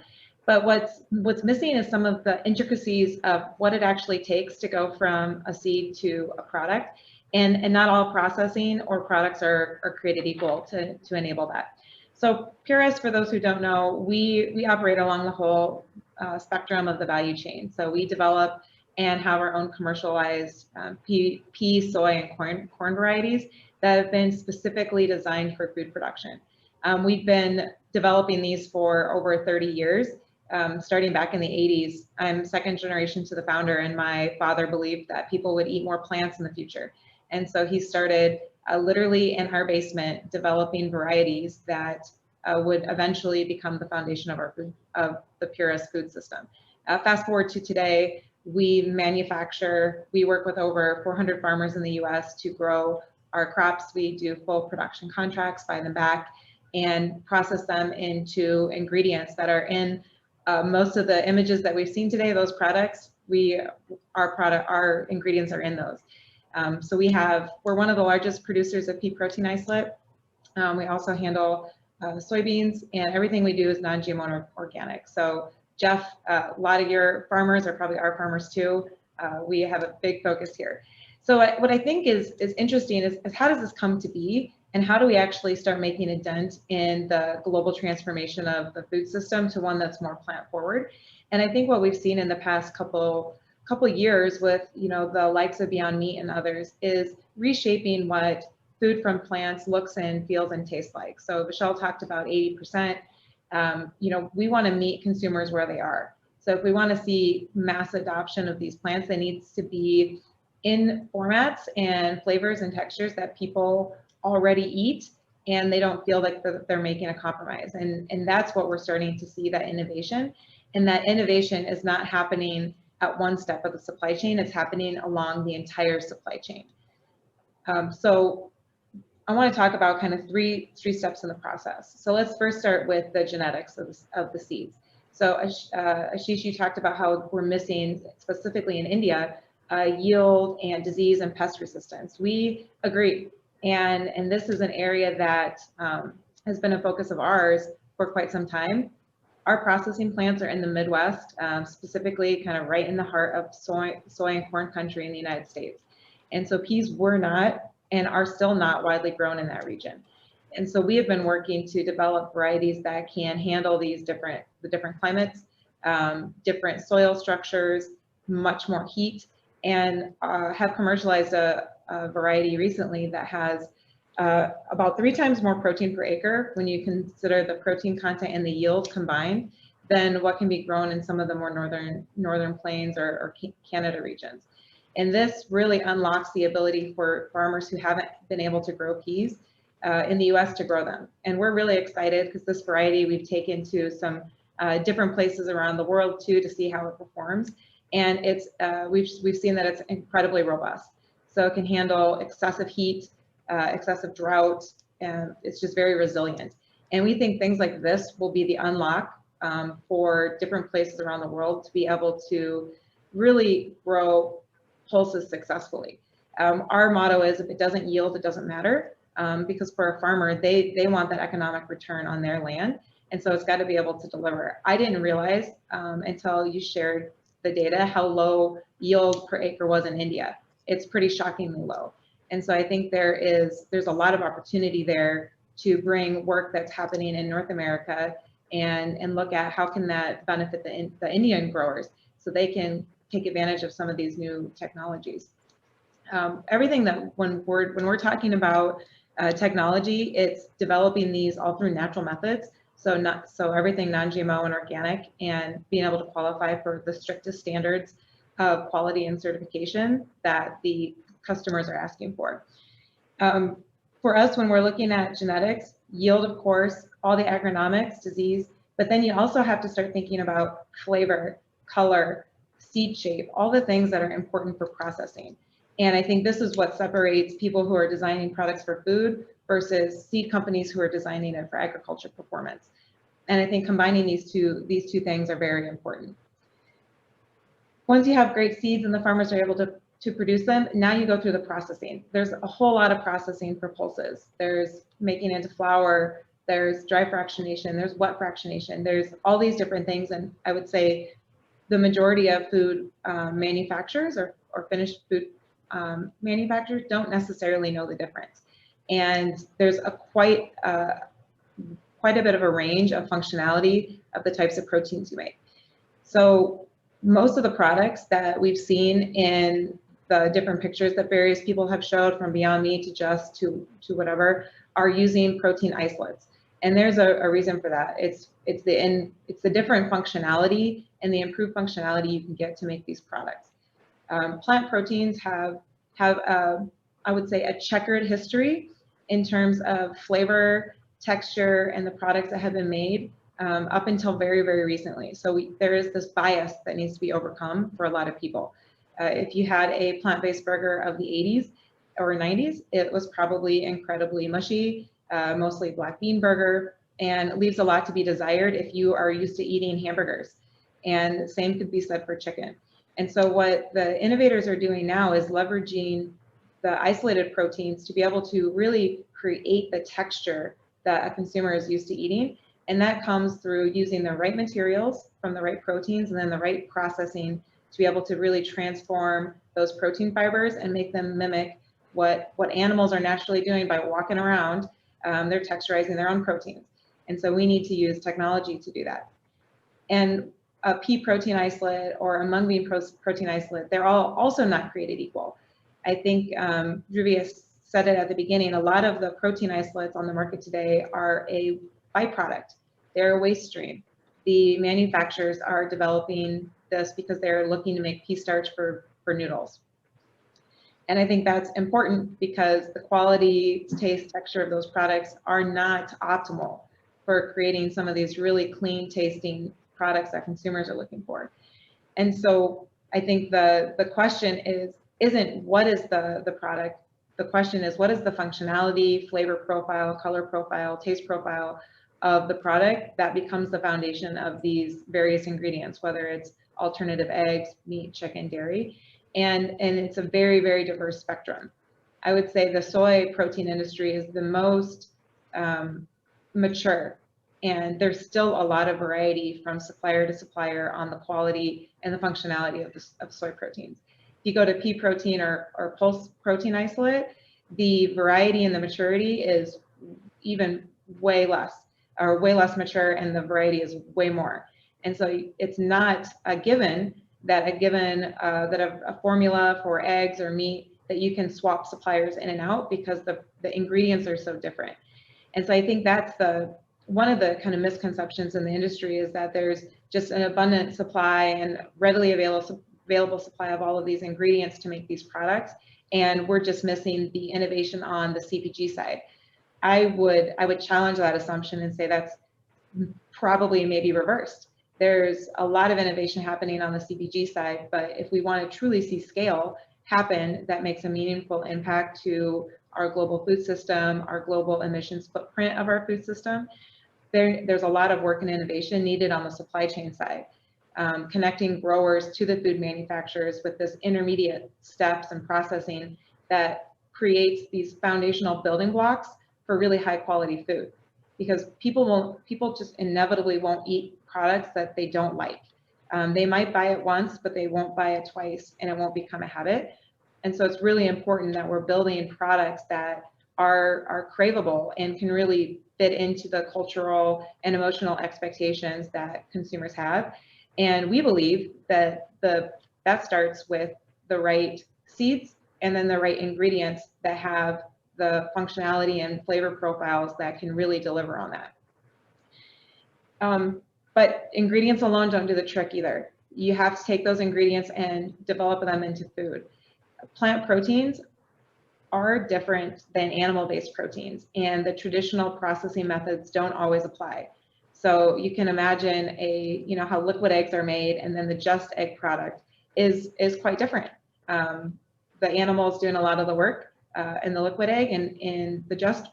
But what's missing is some of the intricacies of what it actually takes to go from a seed to a product. And not all processing or products are created equal to enable that. So Puris, for those who don't know, we operate along the whole spectrum of the value chain. So we develop and have our own commercialized pea, soy, and corn varieties that have been specifically designed for food production. We've been developing these for over 30 years, starting back in the 80s. I'm second generation to the founder, and my father believed that people would eat more plants in the future. And so he started literally in our basement developing varieties that would eventually become the foundation of our food, of the Puris food system. Fast forward to today, we work with over 400 farmers in the US to grow our crops. We do full production contracts, buy them back, and process them into ingredients that are in most of the images that we've seen today. Those products, our ingredients are in those. So we're one of the largest producers of pea protein isolate. We also handle soybeans, and everything we do is non-GMO and organic. So Jeff, a lot of your farmers are probably our farmers too. We have a big focus here. So what I think is interesting is how does this come to be, and how do we actually start making a dent in the global transformation of the food system to one that's more plant forward? And I think what we've seen in the past couple years with the likes of Beyond Meat and others is reshaping what food from plants looks and feels and tastes like. So Vishal talked about 80%. We want to meet consumers where they are. So if we want to see mass adoption of these plants, it needs to be in formats and flavors and textures that people already eat, and they don't feel like they're making a compromise. And that's what we're starting to see, that innovation. And that innovation is not happening at one step of the supply chain, it's happening along the entire supply chain. So I want to talk about kind of three steps in the process. So let's first start with the genetics of the seeds. So Aashish, you talked about how we're missing, specifically in India, yield and disease and pest resistance. We agree. And this is an area that has been a focus of ours for quite some time. Our processing plants are in the Midwest, specifically kind of right in the heart of soy and corn country in the United States. And so peas were not and are still not widely grown in that region. And so we have been working to develop varieties that can handle the different climates, different soil structures, much more heat, and have commercialized a variety recently that has about 3 times more protein per acre when you consider the protein content and the yield combined than what can be grown in some of the more northern plains or Canada regions. And this really unlocks the ability for farmers who haven't been able to grow peas in the US to grow them. And we're really excited because this variety we've taken to some different places around the world too to see how it performs. And it's we've seen that it's incredibly robust. So it can handle excessive heat, excessive drought, and it's just very resilient. And we think things like this will be the unlock for different places around the world to be able to really grow pulses successfully. Our motto is, if it doesn't yield, it doesn't matter, because for a farmer, they want that economic return on their land. And so it's got to be able to deliver. I didn't realize until you shared the data how low yield per acre was in India. It's pretty shockingly low. And so I think there's a lot of opportunity there to bring work that's happening in North America and look at how can that benefit the Indian growers so they can take advantage of some of these new technologies. Everything that when we're talking about technology, it's developing these all through natural methods. So everything non-GMO and organic, and being able to qualify for the strictest standards of quality and certification that the customers are asking for. For us, when we're looking at genetics, yield, of course, all the agronomics, disease, but then you also have to start thinking about flavor, color, seed shape, all the things that are important for processing. And I think this is what separates people who are designing products for food versus seed companies who are designing it for agriculture performance. And I think combining these two things are very important. Once you have great seeds and the farmers are able to produce them, now you go through the processing. There's a whole lot of processing for pulses. There's making into flour, there's dry fractionation, there's wet fractionation, there's all these different things. And I would say the majority of food manufacturers or finished food manufacturers don't necessarily know the difference. And there's quite a bit of a range of functionality of the types of proteins you make. So most of the products that we've seen in the different pictures that various people have showed, from Beyond Meat to Just to whatever, are using protein isolates. And there's a reason for that. It's the different functionality and the improved functionality you can get to make these products. Plant proteins have I would say, a checkered history in terms of flavor, texture, and the products that have been made up until very, very recently. So there is this bias that needs to be overcome for a lot of people. If you had a plant-based burger of the 80s or 90s, it was probably incredibly mushy, mostly black bean burger, and leaves a lot to be desired if you are used to eating hamburgers. And the same could be said for chicken. And so what the innovators are doing now is leveraging the isolated proteins to be able to really create the texture that a consumer is used to eating. And that comes through using the right materials from the right proteins and then the right processing to be able to really transform those protein fibers and make them mimic what animals are naturally doing by walking around. They're texturizing their own proteins. And so we need to use technology to do that. And a pea protein isolate or a mung bean protein isolate, they're all also not created equal. I think Dhruvi said it at the beginning, a lot of the protein isolates on the market today are a byproduct. They're a waste stream. The manufacturers are developing this because they're looking to make pea starch for noodles. And I think that's important because the quality, taste, texture of those products are not optimal for creating some of these really clean tasting products that consumers are looking for. And so I think the question isn't what is the product, the question is what is the functionality, flavor profile, color profile, taste profile of the product that becomes the foundation of these various ingredients, whether it's alternative eggs, meat, chicken, dairy, and it's a very, very diverse spectrum. I would say the soy protein industry is the most mature, and there's still a lot of variety from supplier to supplier on the quality and the functionality of soy proteins. If you go to pea protein or pulse protein isolate, the variety and the maturity is even way less mature, and the variety is way more. And so it's not a given that a formula for eggs or meat that you can swap suppliers in and out because the ingredients are so different. And so I think that's one of the kind of misconceptions in the industry is that there's just an abundant supply and readily available supply of all of these ingredients to make these products, and we're just missing the innovation on the CPG side. I would challenge that assumption and say that's probably maybe reversed. There's a lot of innovation happening on the CPG side, but if we want to truly see scale happen that makes a meaningful impact to our global food system, our global emissions footprint of our food system, there's a lot of work and innovation needed on the supply chain side. Connecting growers to the food manufacturers with this intermediate steps and processing that creates these foundational building blocks for really high quality food, because people just inevitably won't eat products that they don't like. They might buy it once, but they won't buy it twice, and it won't become a habit. And so it's really important that we're building products that are craveable and can really fit into the cultural and emotional expectations that consumers have. And we believe that that starts with the right seeds and then the right ingredients that have the functionality and flavor profiles that can really deliver on that. But ingredients alone don't do the trick either. You have to take those ingredients and develop them into food. Plant proteins are different than animal-based proteins, and the traditional processing methods don't always apply. So you can imagine how liquid eggs are made, and then the Just egg product is quite different. The animal is doing a lot of the work in the liquid egg, and in the Just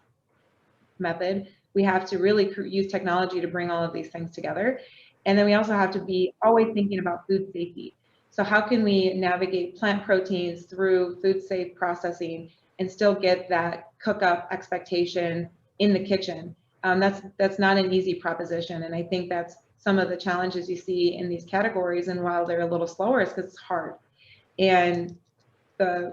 method, we have to really use technology to bring all of these things together. And then we also have to be always thinking about food safety. So how can we navigate plant proteins through food safe processing and still get that cook up expectation in the kitchen that's not an easy proposition. And I think that's some of the challenges you see in these categories. And while they're a little slower, it's because it's hard. And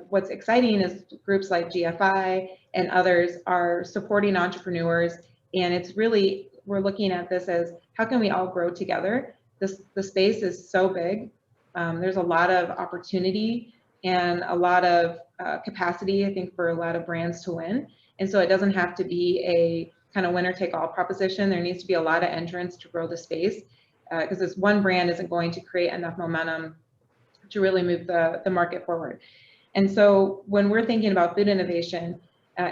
what's exciting is groups like GFI and others are supporting entrepreneurs. And it's really, we're looking at this as how can we all grow together? The space is so big. There's a lot of opportunity and a lot of capacity, I think, for a lot of brands to win. And so it doesn't have to be a kind of winner take all proposition. There needs to be a lot of entrants to grow the space, because this one brand isn't going to create enough momentum to really move the market forward. And so when we're thinking about food innovation,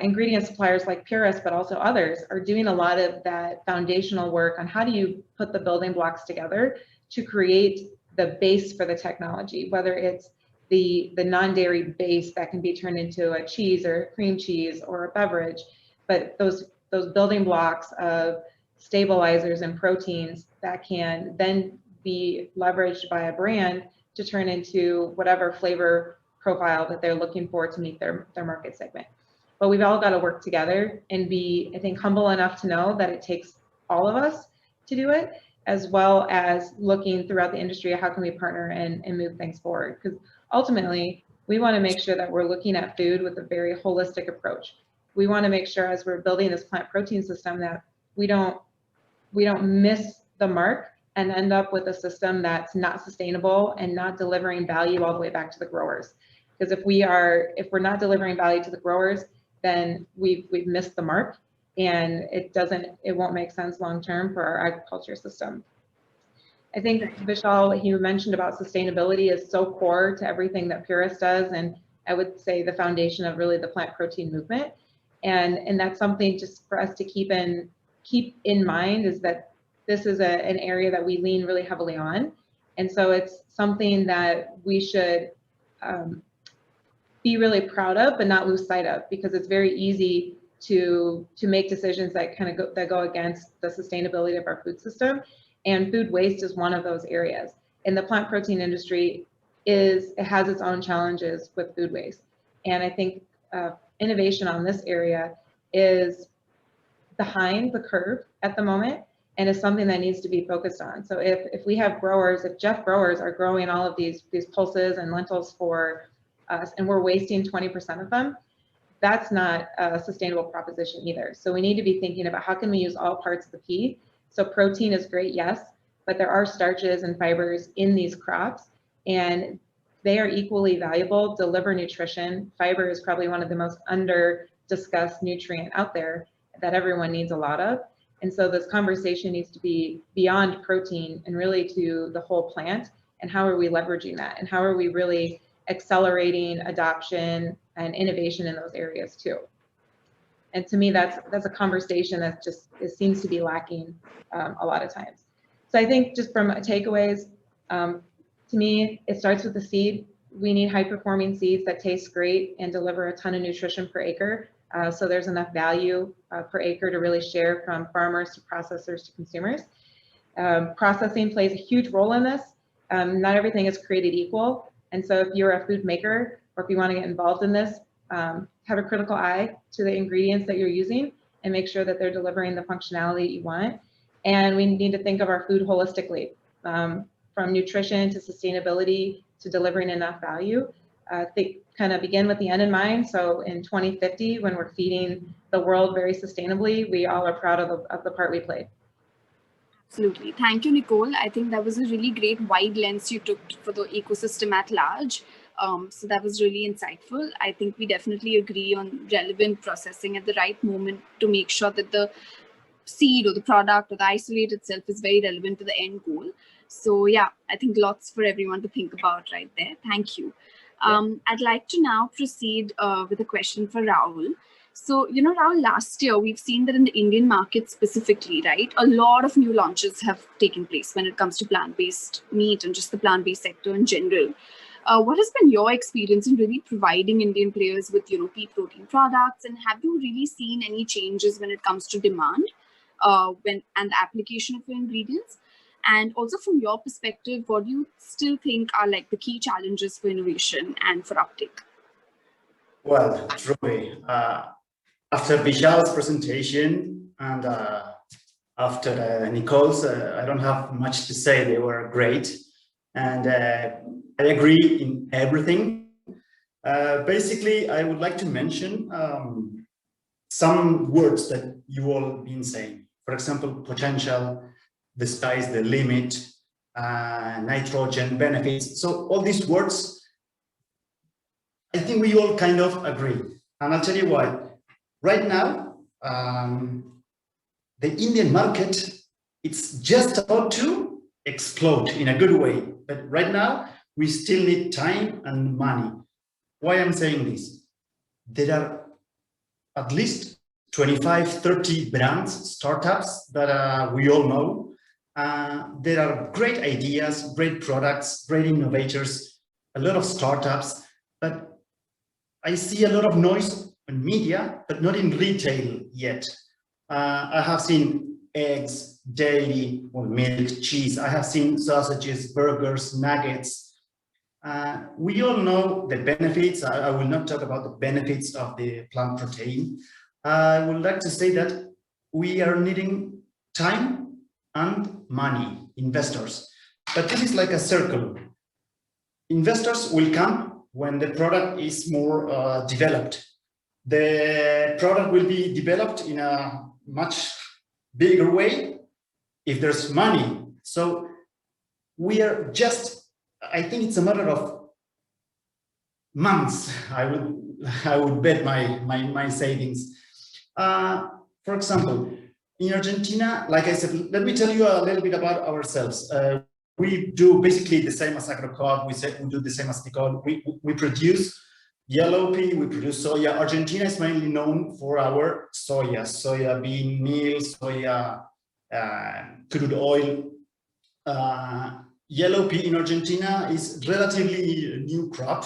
ingredient suppliers like Puris, but also others, are doing a lot of that foundational work on how do you put the building blocks together to create the base for the technology, whether it's the non-dairy base that can be turned into a cheese or a cream cheese or a beverage, but those building blocks of stabilizers and proteins that can then be leveraged by a brand to turn into whatever flavor profile that they're looking for to meet their market segment. But we've all got to work together and be, I think, humble enough to know that it takes all of us to do it, as well as looking throughout the industry at how can we partner and move things forward. Because ultimately, we want to make sure that we're looking at food with a very holistic approach. We want to make sure as we're building this plant protein system that we don't miss the mark and end up with a system that's not sustainable and not delivering value all the way back to the growers. Because if we're not delivering value to the growers, then we've missed the mark, and it won't make sense long term for our agriculture system. I think Vishal, what you mentioned about sustainability is so core to everything that Puris does, and I would say the foundation of really the plant protein movement. And that's something just for us to keep in mind, is that this is an area that we lean really heavily on. And so it's something that we should be really proud of, but not lose sight of, because it's very easy to make decisions that kind of go against the sustainability of our food system. And food waste is one of those areas. And the plant protein industry it has its own challenges with food waste. And I think innovation on this area is behind the curve at the moment, and is something that needs to be focused on. So if we have growers, if Jeff growers are growing all of these pulses and lentils for us, and we're wasting 20% of them, that's not a sustainable proposition either. So we need to be thinking about how can we use all parts of the pea. So protein is great, yes, but there are starches and fibers in these crops, and they are equally valuable, deliver nutrition. Fiber is probably one of the most under-discussed nutrient out there that everyone needs a lot of. And so this conversation needs to be beyond protein and really to the whole plant, and how are we leveraging that, and how are we really accelerating adoption and innovation in those areas too. And to me, that's a conversation that it seems to be lacking a lot of times. So I think just from takeaways, to me, it starts with the seed. We need high performing seeds that taste great and deliver a ton of nutrition per acre. So there's enough value per acre to really share from farmers to processors to consumers. Processing plays a huge role in this. Not everything is created equal. And so if you're a food maker, or if you want to get involved in this, have a critical eye to the ingredients that you're using and make sure that they're delivering the functionality you want. And we need to think of our food holistically, from nutrition to sustainability to delivering enough value. Kind of begin with the end in mind. So in 2050, when we're feeding the world very sustainably, we all are proud of the part we played. Absolutely. Thank you, Nicole. I think that was a really great wide lens you took for the ecosystem at large. So that was really insightful. I think we definitely agree on relevant processing at the right moment to make sure that the seed or the product or the isolate itself is very relevant to the end goal. So yeah, I think lots for everyone to think about right there. Thank you. I'd like to now proceed with a question for Raul. So, Raul, last year we've seen that in the Indian market specifically, right, a lot of new launches have taken place when it comes to plant-based meat and just the plant-based sector in general. What has been your experience in really providing Indian players with, pea protein products, and have you really seen any changes when it comes to demand and the application of your ingredients? And also from your perspective, what do you still think are like the key challenges for innovation and for uptake? Well, Dhruvi, after Vishal's presentation and after Nicole's. I don't have much to say. They were great. And I agree in everything. Basically, I would like to mention some words that you all been saying. For example, potential, the sky's the limit, nitrogen benefits. So all these words, I think we all kind of agree. And I'll tell you why. Right now, the Indian market, it's just about to explode in a good way. But right now, we still need time and money. Why I'm saying this? There are at least 25, 30 brands, startups that we all know. There are great ideas, great products, great innovators, a lot of startups, but I see a lot of noise in media, but not in retail yet. I have seen eggs, dairy, or milk, cheese. I have seen sausages, burgers, nuggets. We all know the benefits. I will not talk about the benefits of the plant protein. I would like to say that we are needing time and money, investors. But this is like a circle. Investors will come when the product is more developed. The product will be developed in a much bigger way if there's money. So we are just, I think it's a matter of months. I would bet my savings. For example, in Argentina, like I said, let me tell you a little bit about ourselves. We do basically the same as Agrocorp. We do the same as Nicole. We produce yellow pea, we produce soya. Argentina is mainly known for our soya bean meal, soya crude oil. Yellow pea in Argentina is relatively a new crop.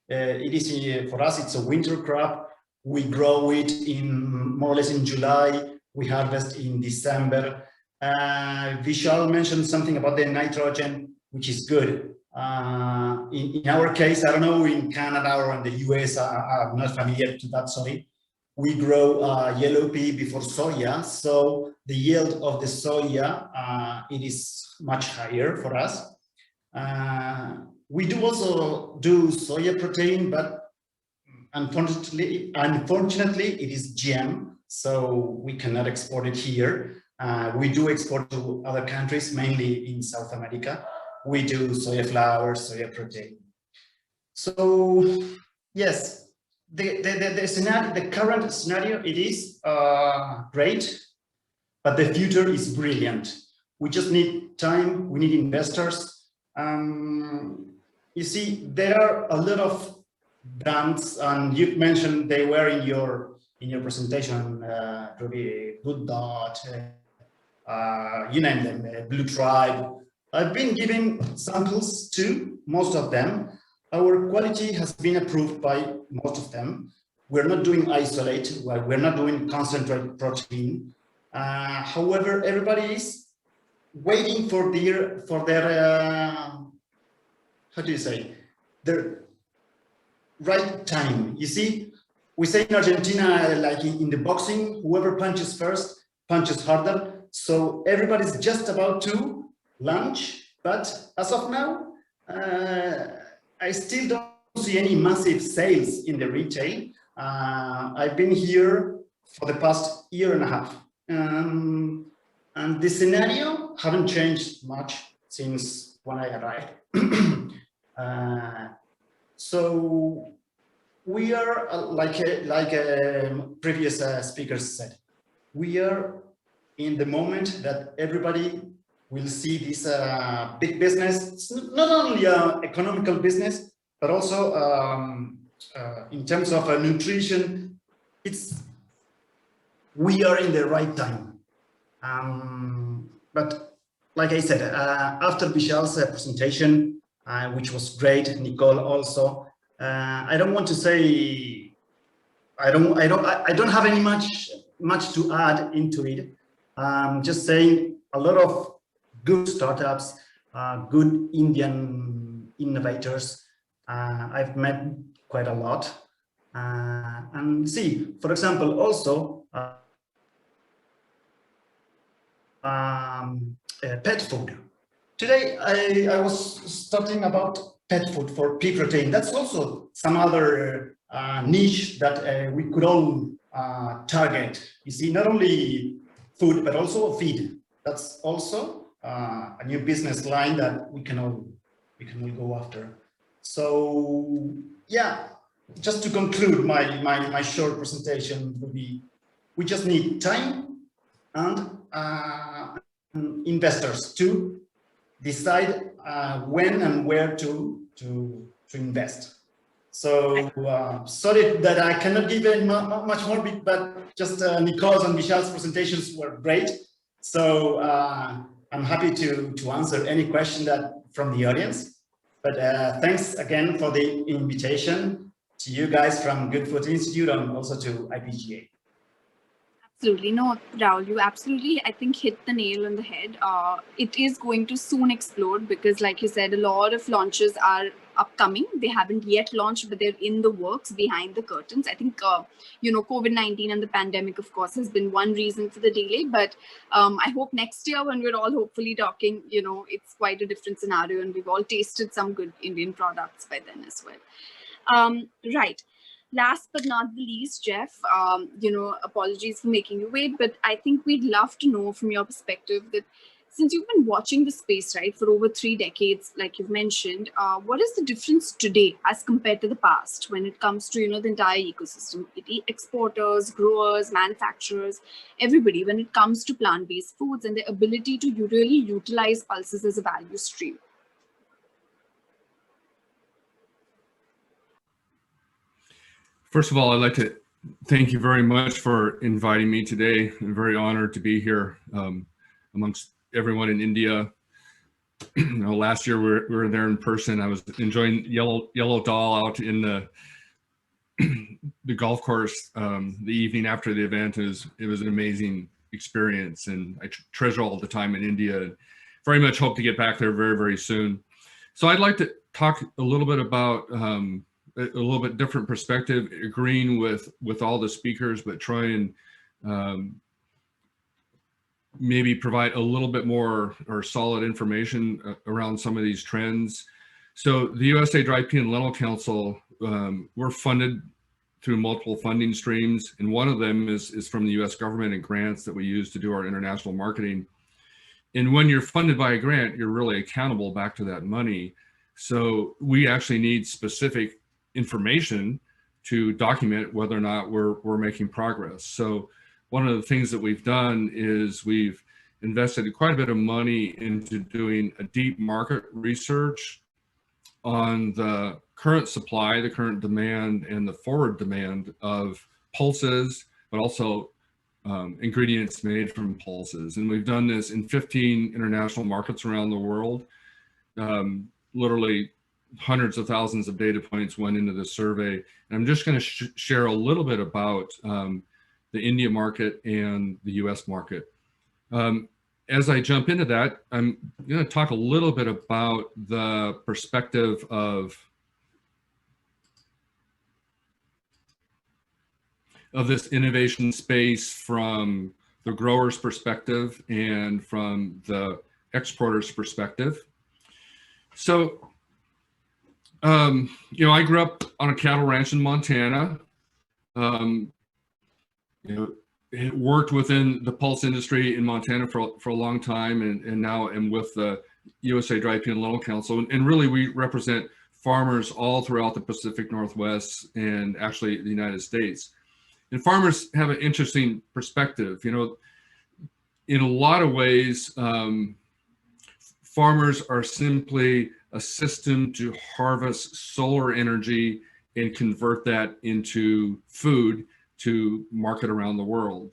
It is for us, it's a winter crop. We grow it in more or less in July. We harvest in December. Vishal mentioned something about the nitrogen, which is good. In our case, I don't know, in Canada or in the US, I'm not familiar to that, sorry. We grow yellow pea before soya, so the yield of the soya, it is much higher for us. We do also do soya protein, but unfortunately, it is GM, so we cannot export it here. We do export to other countries, mainly in South America. We do soya flour, soya protein. So yes, the current scenario, it is great, but the future is brilliant. We just need time, we need investors. You see, there are a lot of brands, and you mentioned they were in your presentation, Dhruvi, Good Dot, you name them, Blue Tribe. I've been giving samples to most of them. Our quality has been approved by most of them. We're not doing isolate, we're not doing concentrate protein. However, everybody is waiting for their how do you say, their right time. You see, we say in Argentina, like in the boxing, whoever punches first punches harder. So everybody's just about to launch, but as of now, I still don't see any massive sales in the retail. I've been here for the past year and a half, and the scenario haven't changed much since when I arrived. So we are like previous speakers said, we are in the moment that everybody will see this big business. It's not only an economical business, but also in terms of nutrition. We are in the right time. But like I said, after Vishal's presentation, which was great, Nicole also, I don't want to say, I don't have any much to add into it. Just saying a lot of good startups, good Indian innovators. I've met quite a lot. And see, for example, also, pet food. Today, I was talking about pet food for pea protein. That's also some other niche that we could all target. You see, not only food, but also feed. That's also a new business line that we can all go after. So yeah, just to conclude my short presentation would be, we just need time and investors to decide when and where to invest. So sorry that I cannot give much more, but just Nicole's and Vishal's presentations were great. So I'm happy to answer any question from the audience. But thanks again for the invitation to you guys from Good Food Institute and also to IPGA. Absolutely. No, Raul, you absolutely, I think, hit the nail on the head. It is going to soon explode because, like you said, a lot of launches are upcoming. They haven't yet launched, but they're in the works behind the curtains. I think, COVID-19 and the pandemic, of course, has been one reason for the delay. But I hope next year when we're all hopefully talking, it's quite a different scenario and we've all tasted some good Indian products by then as well. Right. Last but not the least, Jeff, apologies for making you wait, but I think we'd love to know from your perspective that since you've been watching the space, right, for over 3 decades, like you've mentioned, what is the difference today as compared to the past when it comes to, the entire ecosystem, exporters, growers, manufacturers, everybody, when it comes to plant-based foods and the ability to really utilize pulses as a value stream? First of all, I'd like to thank you very much for inviting me today. I'm very honored to be here amongst everyone in India. Last year we were there in person. I was enjoying Yellow Doll out in the golf course the evening after the event. It was an amazing experience, and I treasure all the time in India. Very much hope to get back there very, very soon. So I'd like to talk a little bit about a little bit different perspective, agreeing with all the speakers, but try and maybe provide a little bit more or solid information around some of these trends. So the USA Dry Pea and Lentil Council, we're funded through multiple funding streams, and one of them is from the US government and grants that we use to do our international marketing. And when you're funded by a grant, you're really accountable back to that money. So we actually need specific information to document whether or not we're making progress. So one of the things that we've done is we've invested quite a bit of money into doing a deep market research on the current supply, the current demand, and the forward demand of pulses, but also ingredients made from pulses. And we've done this in 15 international markets around the world. Literally hundreds of thousands of data points went into the survey. And I'm just going to share a little bit about the India market and the US market. As I jump into that, I'm going to talk a little bit about the perspective of this innovation space from the grower's perspective and from the exporter's perspective. So, I grew up on a cattle ranch in Montana. Worked within the pulse industry in Montana for a long time, and now am with the USA Dry Pea and Lentil Council. And really, we represent farmers all throughout the Pacific Northwest and actually the United States. And farmers have an interesting perspective. In a lot of ways, farmers are simply a system to harvest solar energy and convert that into food to market around the world.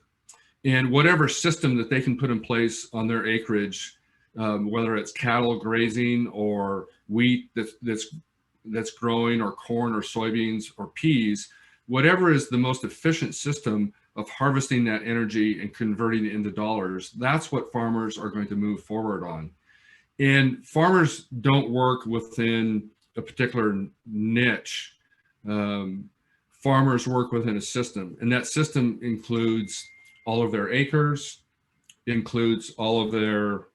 And whatever system that they can put in place on their acreage, whether it's cattle grazing or wheat that's growing, or corn or soybeans or peas, whatever is the most efficient system of harvesting that energy and converting it into dollars, that's what farmers are going to move forward on. And farmers don't work within a particular niche. Farmers work within a system, and that system includes all of their acres, includes all of their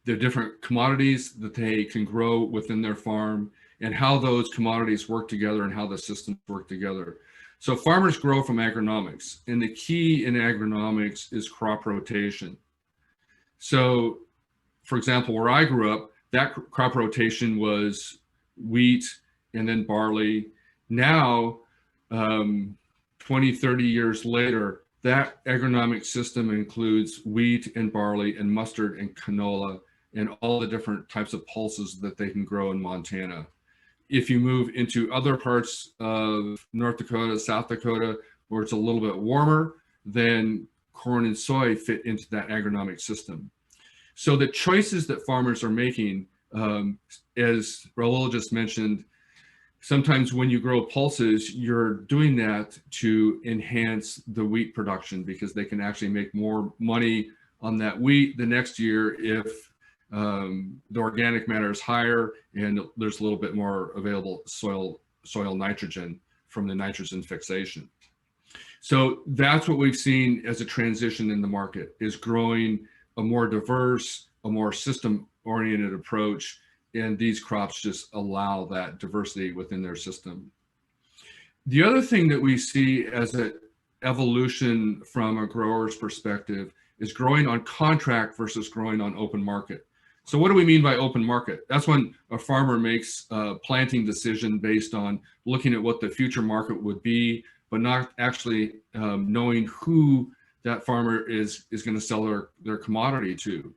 different commodities that they can grow within their farm, and how those commodities work together and how the systems work together. So farmers grow from agronomics, and the key in agronomics is crop rotation. So, for example, where I grew up, that crop rotation was wheat and then barley. Now, 20, 30 years later, that agronomic system includes wheat and barley and mustard and canola and all the different types of pulses that they can grow in Montana. If you move into other parts of North Dakota, South Dakota, where it's a little bit warmer, then corn and soy fit into that agronomic system. So the choices that farmers are making, as Raul just mentioned, sometimes when you grow pulses, you're doing that to enhance the wheat production, because they can actually make more money on that wheat the next year if the organic matter is higher and there's a little bit more available soil nitrogen from the nitrogen fixation. So that's what we've seen as a transition in the market, is growing a more diverse, a more system-oriented approach, and these crops just allow that diversity within their system. The other thing that we see as an evolution from a grower's perspective is growing on contract versus growing on open market. So what do we mean by open market? That's when a farmer makes a planting decision based on looking at what the future market would be, but not actually knowing who that farmer is going to sell their commodity to.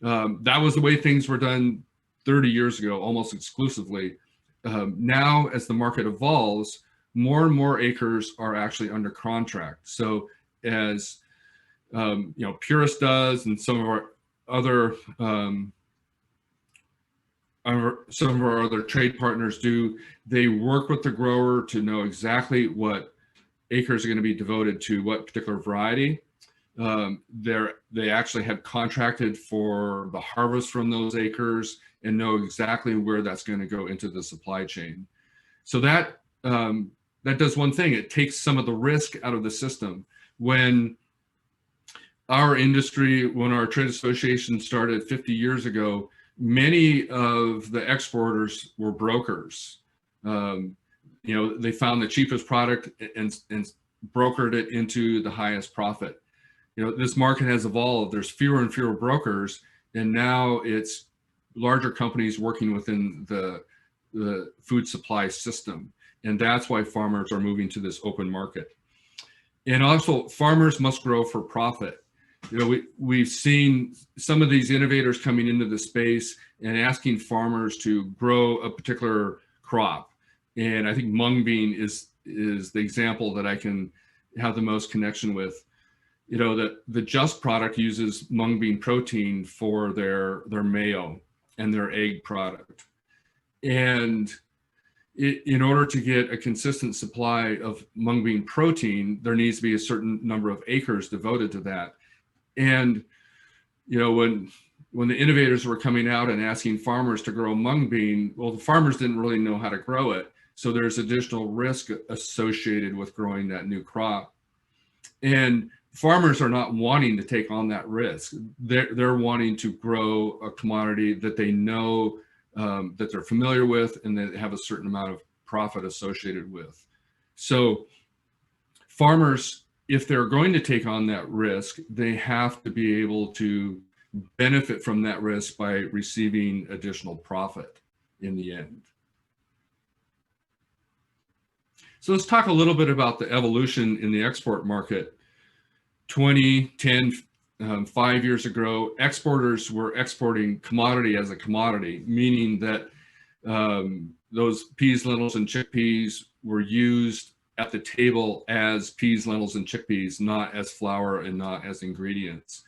That was the way things were done 30 years ago, almost exclusively. Now, as the market evolves, more and more acres are actually under contract. So as Puris does, and some of our other trade partners do, they work with the grower to know exactly what acres are going to be devoted to what particular variety. They actually have contracted for the harvest from those acres and know exactly where that's going to go into the supply chain. So that does one thing. It takes some of the risk out of the system. When our industry, when our trade association started 50 years ago, many of the exporters were brokers. They found the cheapest product and brokered it into the highest profit. This market has evolved. There's fewer and fewer brokers, and now it's larger companies working within the food supply system. And that's why farmers are moving to this open market. And also, farmers must grow for profit. We've seen some of these innovators coming into the space and asking farmers to grow a particular crop. And I think mung bean is the example that I can have the most connection with. The Just product uses mung bean protein for their mayo and their egg product. And in order to get a consistent supply of mung bean protein, there needs to be a certain number of acres devoted to that. And when the innovators were coming out and asking farmers to grow mung bean, well, the farmers didn't really know how to grow it. So there's additional risk associated with growing that new crop. And farmers are not wanting to take on that risk. They're wanting to grow a commodity that they know, that they're familiar with, and that have a certain amount of profit associated with. So farmers, if they're going to take on that risk, they have to be able to benefit from that risk by receiving additional profit in the end. So let's talk a little bit about the evolution in the export market. 5 years ago, exporters were exporting commodity as a commodity, meaning that those peas, lentils, and chickpeas were used at the table as peas, lentils, and chickpeas, not as flour and not as ingredients.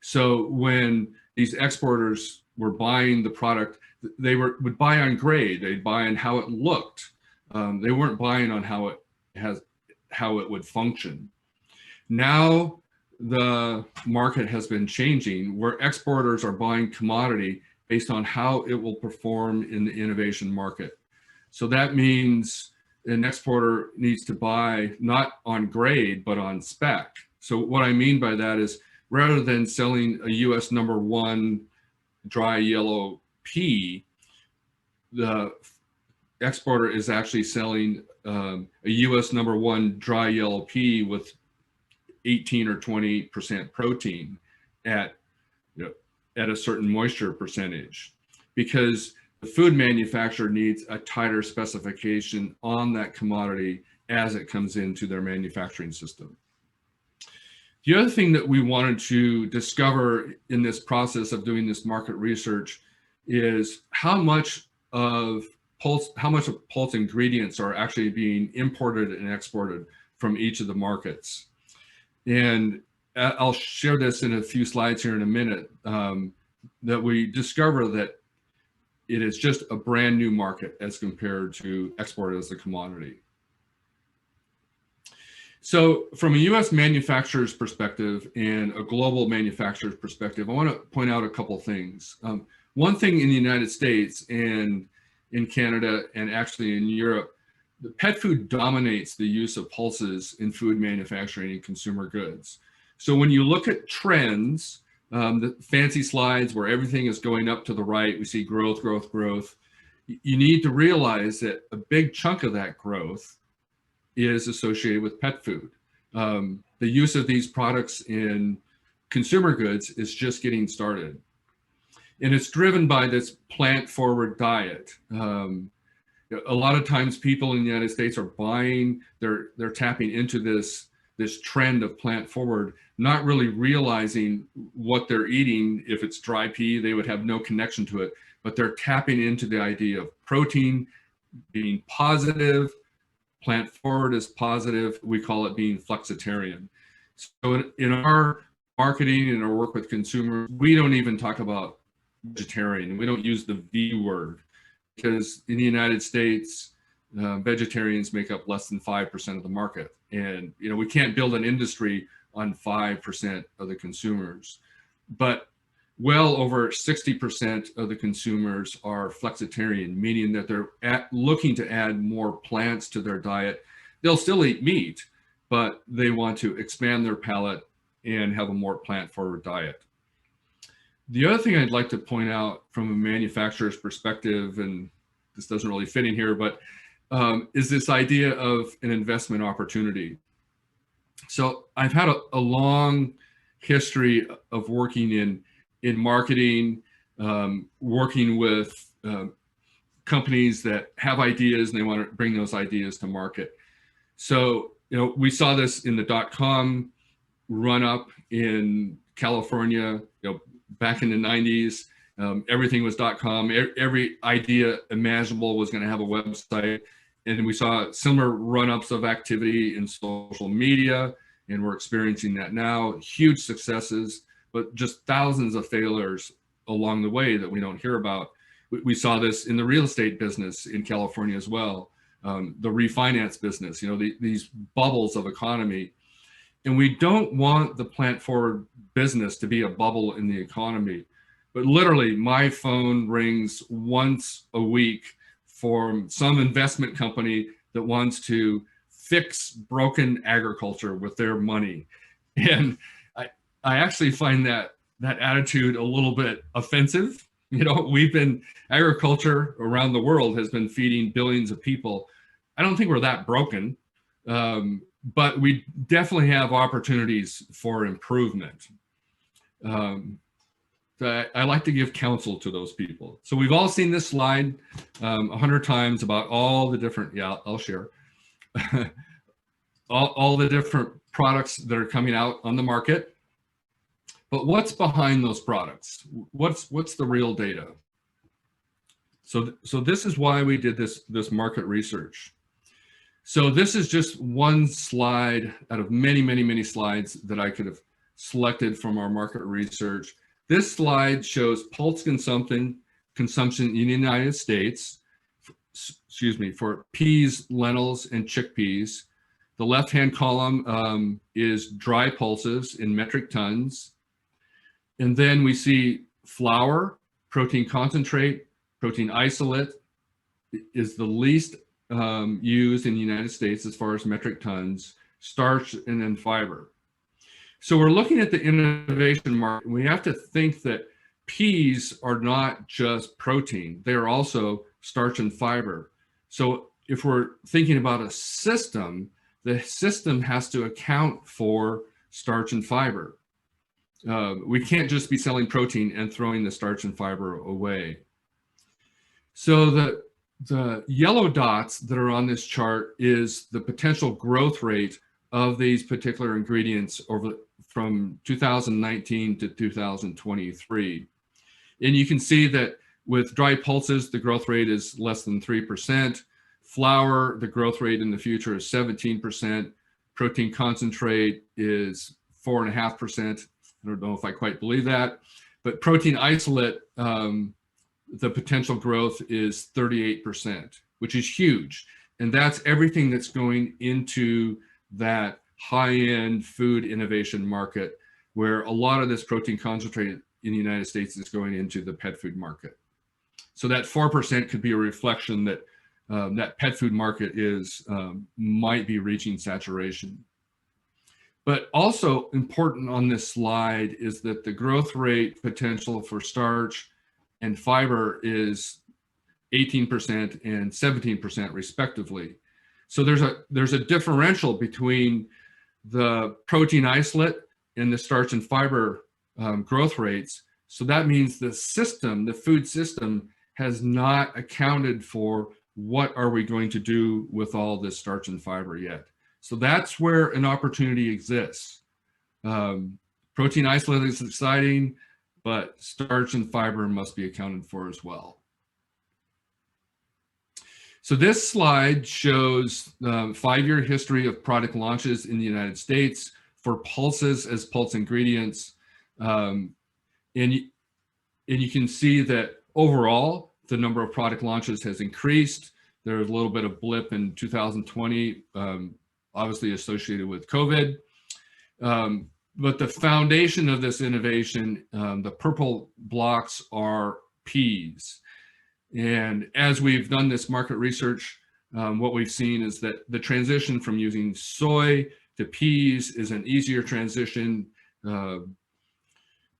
So when these exporters were buying the product, they would buy on grade. They'd buy on how it looked. They weren't buying on how it would function. Now the market has been changing, where exporters are buying commodity based on how it will perform in the innovation market. So that means an exporter needs to buy not on grade, but on spec. So what I mean by that is, rather than selling a US #1 dry yellow pea, the exporter is actually selling a US #1 dry yellow pea with 18 or 20% protein at, at a certain moisture percentage, because the food manufacturer needs a tighter specification on that commodity as it comes into their manufacturing system. The other thing that we wanted to discover in this process of doing this market research is how much of pulse ingredients are actually being imported and exported from each of the markets. And I'll share this in a few slides here in a minute, that we discover that it is just a brand new market as compared to export as a commodity. So from a US manufacturer's perspective and a global manufacturer's perspective, I want to point out a couple things. One thing in the United States and in Canada and actually in Europe, the pet food dominates the use of pulses in food manufacturing and consumer goods. So when you look at trends, the fancy slides where everything is going up to the right, we see growth, growth, growth. You need to realize that a big chunk of that growth is associated with pet food. The use of these products in consumer goods is just getting started. And it's driven by this plant-forward diet. A lot of times people in the United States are buying, they're tapping into this trend of plant-forward, not really realizing what they're eating. If it's dry pea, they would have no connection to it, but they're tapping into the idea of protein being positive, plant-forward is positive. We call it being flexitarian. So in our marketing and our work with consumers, we don't even talk about vegetarian. We don't use the V word, because in the United States, vegetarians make up less than 5% of the market. And we can't build an industry on 5% of the consumers. But well over 60% of the consumers are flexitarian, meaning that they're looking to add more plants to their diet. They'll still eat meat, but they want to expand their palate and have a more plant-forward diet. The other thing I'd like to point out from a manufacturer's perspective, and this doesn't really fit in here, but is this idea of an investment opportunity. So I've had a long history of working in marketing, working with companies that have ideas and they want to bring those ideas to market. So, we saw this in the .com run up in California, back in the 90s. Everything was .com. Every idea imaginable was going to have a website. And we saw similar run-ups of activity in social media, and we're experiencing that now. Huge successes, but just thousands of failures along the way that we don't hear about. We saw this in the real estate business in California as well, the refinance business, these bubbles of economy. And we don't want the plant-forward business to be a bubble in the economy. But literally, my phone rings once a week from some investment company that wants to fix broken agriculture with their money. And I actually find that attitude a little bit offensive. Agriculture around the world has been feeding billions of people. I don't think we're that broken, but we definitely have opportunities for improvement. I like to give counsel to those people. So we've all seen this slide 100 times about all the different, I'll share, all the different products that are coming out on the market. But what's behind those products? What's the real data? So this is why we did this market research. So this is just one slide out of many, many, many slides that I could have selected from our market research. This slide shows pulse consumption in the United States, for peas, lentils, and chickpeas. The left-hand column is dry pulses in metric tons. And then we see flour, protein concentrate, protein isolate is the least used in the United States as far as metric tons, starch, and then fiber. So we're looking at the innovation market. We have to think that peas are not just protein, they are also starch and fiber. So if we're thinking about a system, the system has to account for starch and fiber. We can't just be selling protein and throwing the starch and fiber away. So the yellow dots that are on this chart is the potential growth rate of these particular ingredients from 2019 to 2023. And you can see that with dry pulses, the growth rate is less than 3%. Flour, the growth rate in the future is 17%. Protein concentrate is 4.5%. I don't know if I quite believe that. But protein isolate, the potential growth is 38%, which is huge. And that's everything that's going into that high-end food innovation market, where a lot of this protein concentrate in the United States is going into the pet food market. So that 4% could be a reflection that that pet food market might be reaching saturation. But also important on this slide is that the growth rate potential for starch and fiber is 18% and 17% respectively. So there's a differential between the protein isolate and the starch and fiber growth rates. So that means the system, the food system, has not accounted for what are we going to do with all this starch and fiber yet. So that's where an opportunity exists. Protein isolate is exciting, but starch and fiber must be accounted for as well. So this slide shows the 5-year history of product launches in the United States for pulses as pulse ingredients. And you can see that overall, the number of product launches has increased. There was a little bit of blip in 2020, obviously associated with COVID. But the foundation of this innovation, the purple blocks are peas. And as we've done this market research, what we've seen is that the transition from using soy to peas is an easier transition.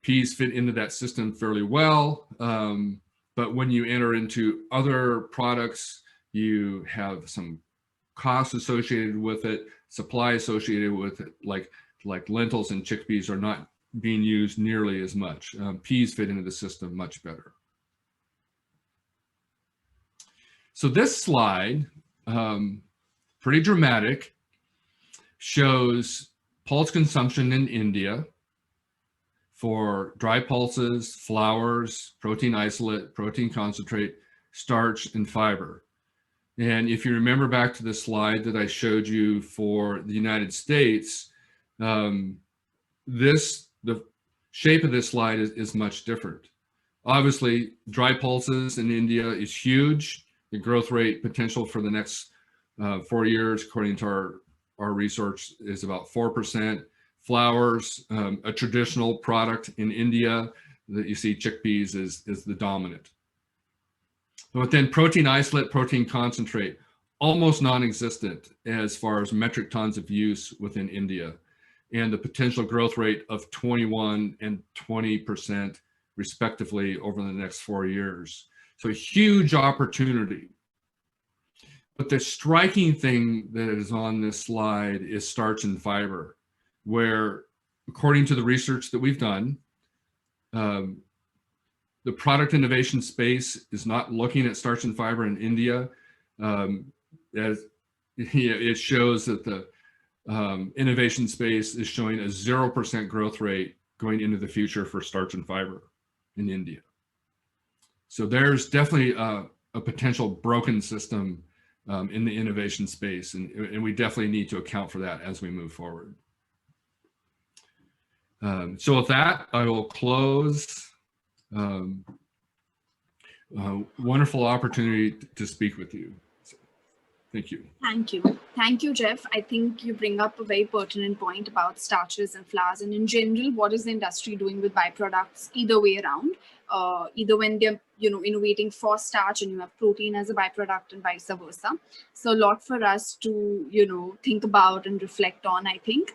Peas fit into that system fairly well. But when you enter into other products, you have some costs associated with it, supply associated with it, like lentils and chickpeas are not being used nearly as much. Peas fit into the system much better. So this slide, pretty dramatic, shows pulse consumption in India for dry pulses, flours, protein isolate, protein concentrate, starch, and fiber. And if you remember back to the slide that I showed you for the United States, the shape of this slide is much different. Obviously, dry pulses in India is huge. The growth rate potential for the next 4 years, according to our research, is about 4%. Flours, a traditional product in India that you see chickpeas is the dominant. But then protein isolate, protein concentrate, almost non-existent as far as metric tons of use within India, and the potential growth rate of 21 and 20% respectively over the next 4 years. So a huge opportunity. But the striking thing that is on this slide is starch and fiber, where according to the research that we've done, the product innovation space is not looking at starch and fiber in India. As it shows that the innovation space is showing a 0% growth rate going into the future for starch and fiber in India. So there's definitely a potential broken system in the innovation space, and we definitely need to account for that as we move forward. So with that, I will close. Wonderful opportunity to speak with you. So, thank you. Thank you. Thank you, Jeff. I think you bring up a very pertinent point about starches and flours, and in general, what is the industry doing with byproducts either way around, either when they're innovating for starch and you have protein as a byproduct and vice versa. So a lot for us to think about and reflect on, I think.